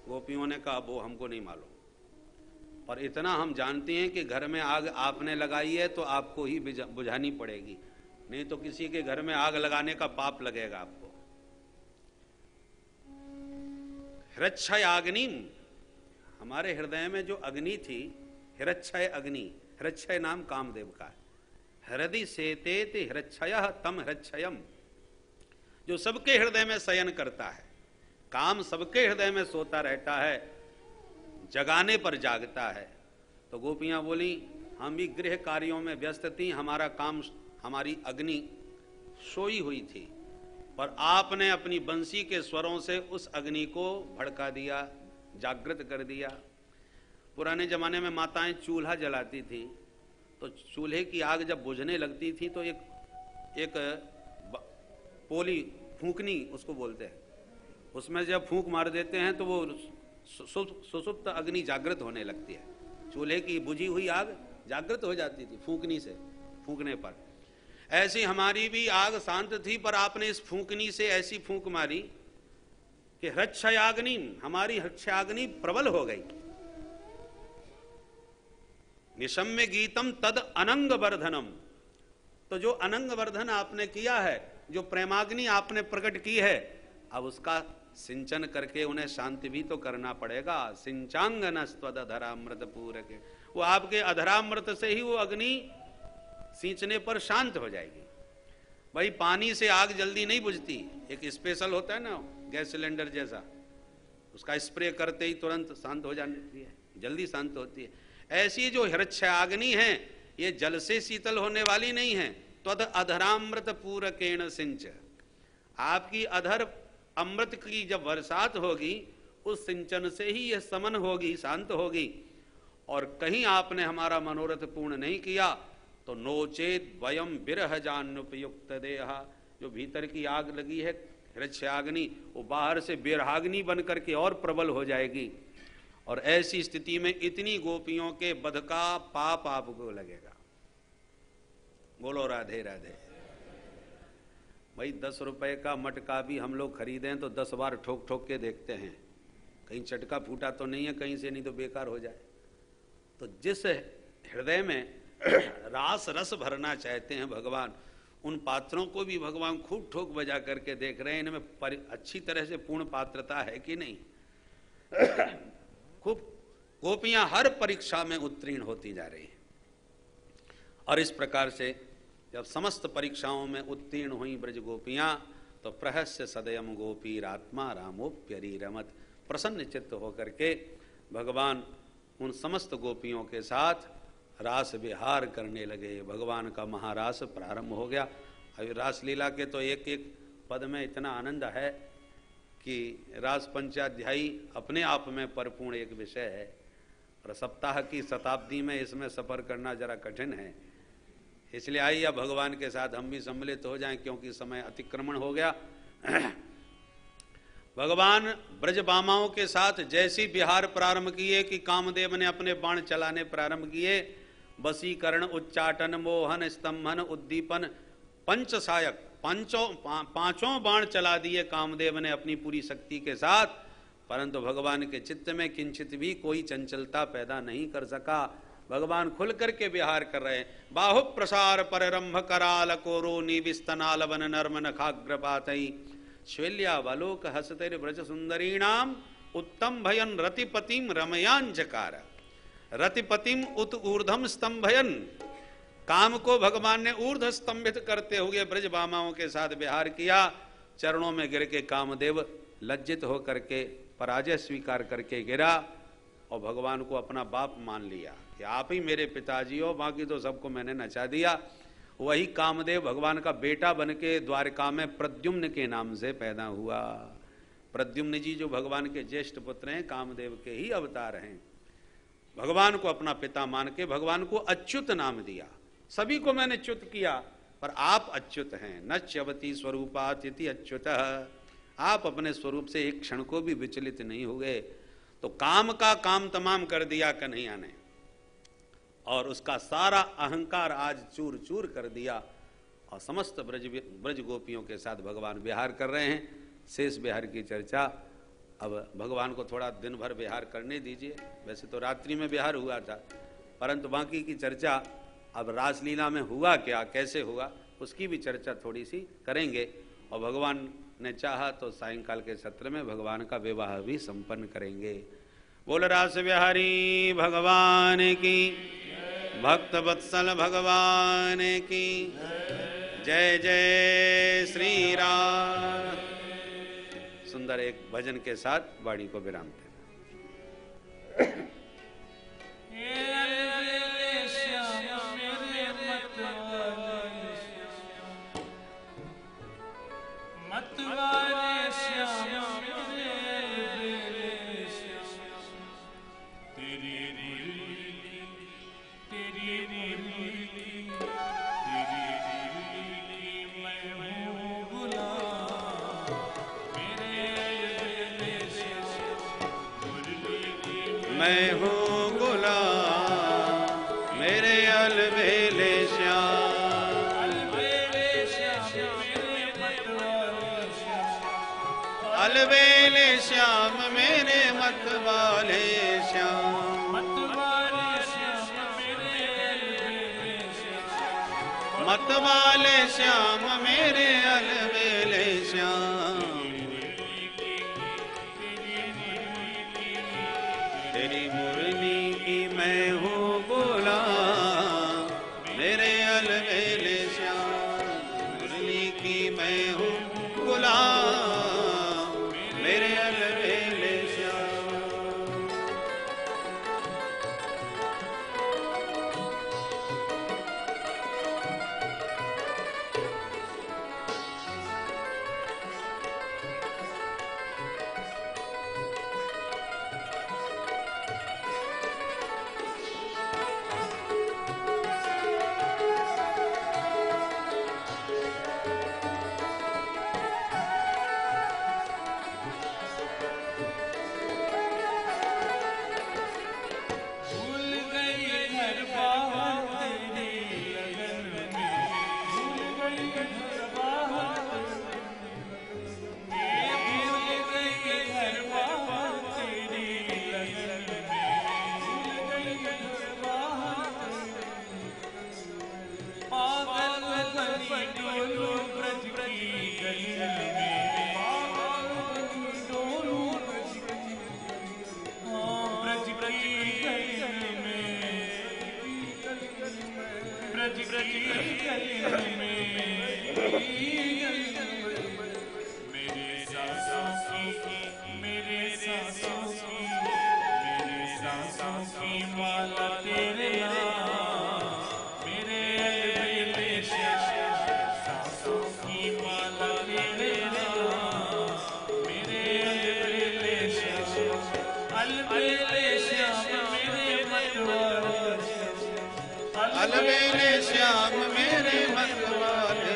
गोपियों ने कहा वो हमको नहीं मालूम, पर इतना हम जानते हैं कि घर में आग आपने लगाई है तो आपको ही बुझानी पड़ेगी, नहीं तो किसी के घर में आग लगाने का पाप लगेगा आपको। हृच्छय अग्नि, हमारे हृदय में जो अग्नि थी, हृच्छय अग्नि, हृच्छय नाम कामदेव का है। हृदय सेते हृच्छय तम हृच्छयम, जो सबके हृदय में शयन करता है। काम सबके हृदय में सोता रहता है, जगाने पर जागता है। तो गोपियां बोली, हम भी गृह कार्यों में व्यस्त थी, हमारा काम, हमारी अग्नि सोई हुई थी, पर आपने अपनी बंसी के स्वरों से उस अग्नि को भड़का दिया, जागृत कर दिया। पुराने जमाने में माताएं चूल्हा जलाती थी, तो चूल्हे की आग जब बुझने लगती थी तो एक पोली, फूंकनी उसको बोलते हैं, उसमें जब फूंक मार देते हैं तो वो सुसुप्त अग्नि जागृत होने लगती है। चूल्हे की बुझी हुई आग जागृत हो जाती थी फूंकनी से, फूंकने पर। ऐसी हमारी भी आग शांत थी, पर आपने इस फूंकनी से ऐसी फूंक मारी कि हृच्छयाग्नि, हमारी हृच्छयाग्नि प्रबल हो गई। निशम्य गीतम तद अनंग वर्धनम, तो जो अनंग वर्धन आपने किया है, जो प्रेमाग्नि आपने प्रकट की है, अब उसका सिंचन करके उन्हें शांति भी तो करना पड़ेगा। सिंचांगनस्त्वदधरामृत पूरके, वो आपके अधरामृत से ही वो अग्नि सींचने पर शांत हो जाएगी। भाई पानी से आग जल्दी नहीं बुझती, एक स्पेशल होता है ना गैस सिलेंडर जैसा, उसका स्प्रे करते ही तुरंत शांत हो जाती है, जल्दी शांत होती है। ऐसी जो हृच्छाग्नि है ये जल से शीतल होने वाली नहीं है। त्वद अधरामृत पूरकेण सिंच, आपकी अधर अमृत की जब बरसात होगी उस सिंचन से ही यह समन होगी, शांत होगी। और कहीं आपने हमारा मनोरथ पूर्ण नहीं किया तो नोचेत वयम विरह जान्युपयुक्त देहा, जो भीतर की आग लगी है हृच्छाग्नि, वो बाहर से विरहाग्नि बन करके और प्रबल हो जाएगी। और ऐसी स्थिति में इतनी गोपियों के वध का पाप आपको लगेगा। बोलो राधे राधे। भाई 10 रुपए का मटका भी हम लोग खरीदें तो 10 बार ठोक ठोक के देखते हैं, कहीं चटका फूटा तो नहीं है कहीं से, नहीं तो बेकार हो जाए। तो जिस हृदय में रास रस भरना चाहते हैं भगवान, उन पात्रों को भी भगवान खूब ठोक बजा करके देख रहे हैं इनमें अच्छी तरह से पूर्ण पात्रता है कि नहीं। खूब गोपियां हर परीक्षा में उत्तीर्ण होती जा रही हैं। और इस प्रकार से जब समस्त परीक्षाओं में उत्तीर्ण हुई ब्रज गोपियां तो प्रहस्य सदयम गोपीरात्मा रामोप्यरीरमत, प्रसन्न चित्त होकर के भगवान उन समस्त गोपियों के साथ रास विहार करने लगे। भगवान का महारास प्रारंभ हो गया। अभी रासलीला के तो एक एक पद में इतना आनंद है कि रास पंचाध्यायी अपने आप में परिपूर्ण एक विषय है, और सप्ताह की शताब्दी में इसमें सफर करना जरा कठिन है। इसलिए आइए भगवान के साथ हम भी सम्मिलित हो जाएं, क्योंकि समय अतिक्रमण हो गया। भगवान ब्रजबामाओं के साथ जैसी विहार प्रारंभ किए कि कामदेव ने अपने बाण चलाने प्रारंभ किए। वशीकरण, उच्चाटन, मोहन, स्तंभन, उद्दीपन, पंच सायक, पांचों बाण चला दिए कामदेव ने अपनी पूरी शक्ति के साथ, परंतु भगवान के चित्त में किंचित भी कोई चंचलता पैदा नहीं कर सका। भगवान खुल करके विहार कर रहे हैं। बाहु प्रसार पररंभ कराल कोरो निविस्तनाल वन नर्म नखाग्रपातई श्वेल्यावलोक हसतेर ब्रज सुंदरीणाम उत्तम भयन रतिपतिम रमयांजकार। रतिपतिम उत ऊर्धम स्तंभयन, काम को भगवान ने ऊर्ध स्तंभित करते हुए ब्रजबामाओं के साथ विहार किया। चरणों में गिर के कामदेव लज्जित होकर के पराजय स्वीकार करके गिरा और भगवान को अपना बाप मान लिया कि आप ही मेरे पिताजी हो, बाकी तो सबको मैंने नचा दिया। वही कामदेव भगवान का बेटा बन के द्वारका में प्रद्युम्न के नाम से पैदा हुआ। प्रद्युम्न जी जो भगवान के ज्येष्ठ पुत्र हैं, कामदेव के ही अवतार हैं। भगवान को अपना पिता मान के भगवान को अच्युत नाम दिया। सभी को मैंने च्युत किया, पर आप अच्युत हैं। न च्यवती स्वरूपात् इति अच्युतः, आप अपने स्वरूप से एक क्षण को भी विचलित नहीं हुए। तो काम का काम तमाम कर दिया कन्हैया ने, और उसका सारा अहंकार आज चूर चूर कर दिया। और समस्त ब्रज गोपियों के साथ भगवान विहार कर रहे हैं। शेष विहार की चर्चा अब भगवान को थोड़ा दिन भर विहार करने दीजिए। वैसे तो रात्रि में विहार हुआ था, परंतु बाकी की चर्चा अब रासलीला में हुआ क्या, कैसे हुआ, उसकी भी चर्चा थोड़ी सी करेंगे। और भगवान ने चाहा तो सायंकाल के सत्र में भगवान का विवाह भी संपन्न करेंगे। बोल रास बिहारी भगवान की, भक्त वत्सल भगवान की जय जय श्री राम। सुंदर एक भजन के साथ वाणी को विराम देना। मैं हूँ गुलाम मेरे अलबेले श्याम, अलबेले श्याम मेरे मतवाले श्याम, मतवाले श्याम मेरे अलबेले श्याम। तेरी मुरली की मैं हूँ गुलाम मेरे अलबेले श्याम, मुरली की मैं हूँ गुलाम मेरे अलबेले श्याम। ब्रज की गली में मेरे सांसों की मेरे सांसों की माला तेरे नाम मेरे अलबेले सांसों की माला तेरे नाम मेरे अलबेले श्याम मेरे मतवाले अलबेले श्याम मेरे मतवाले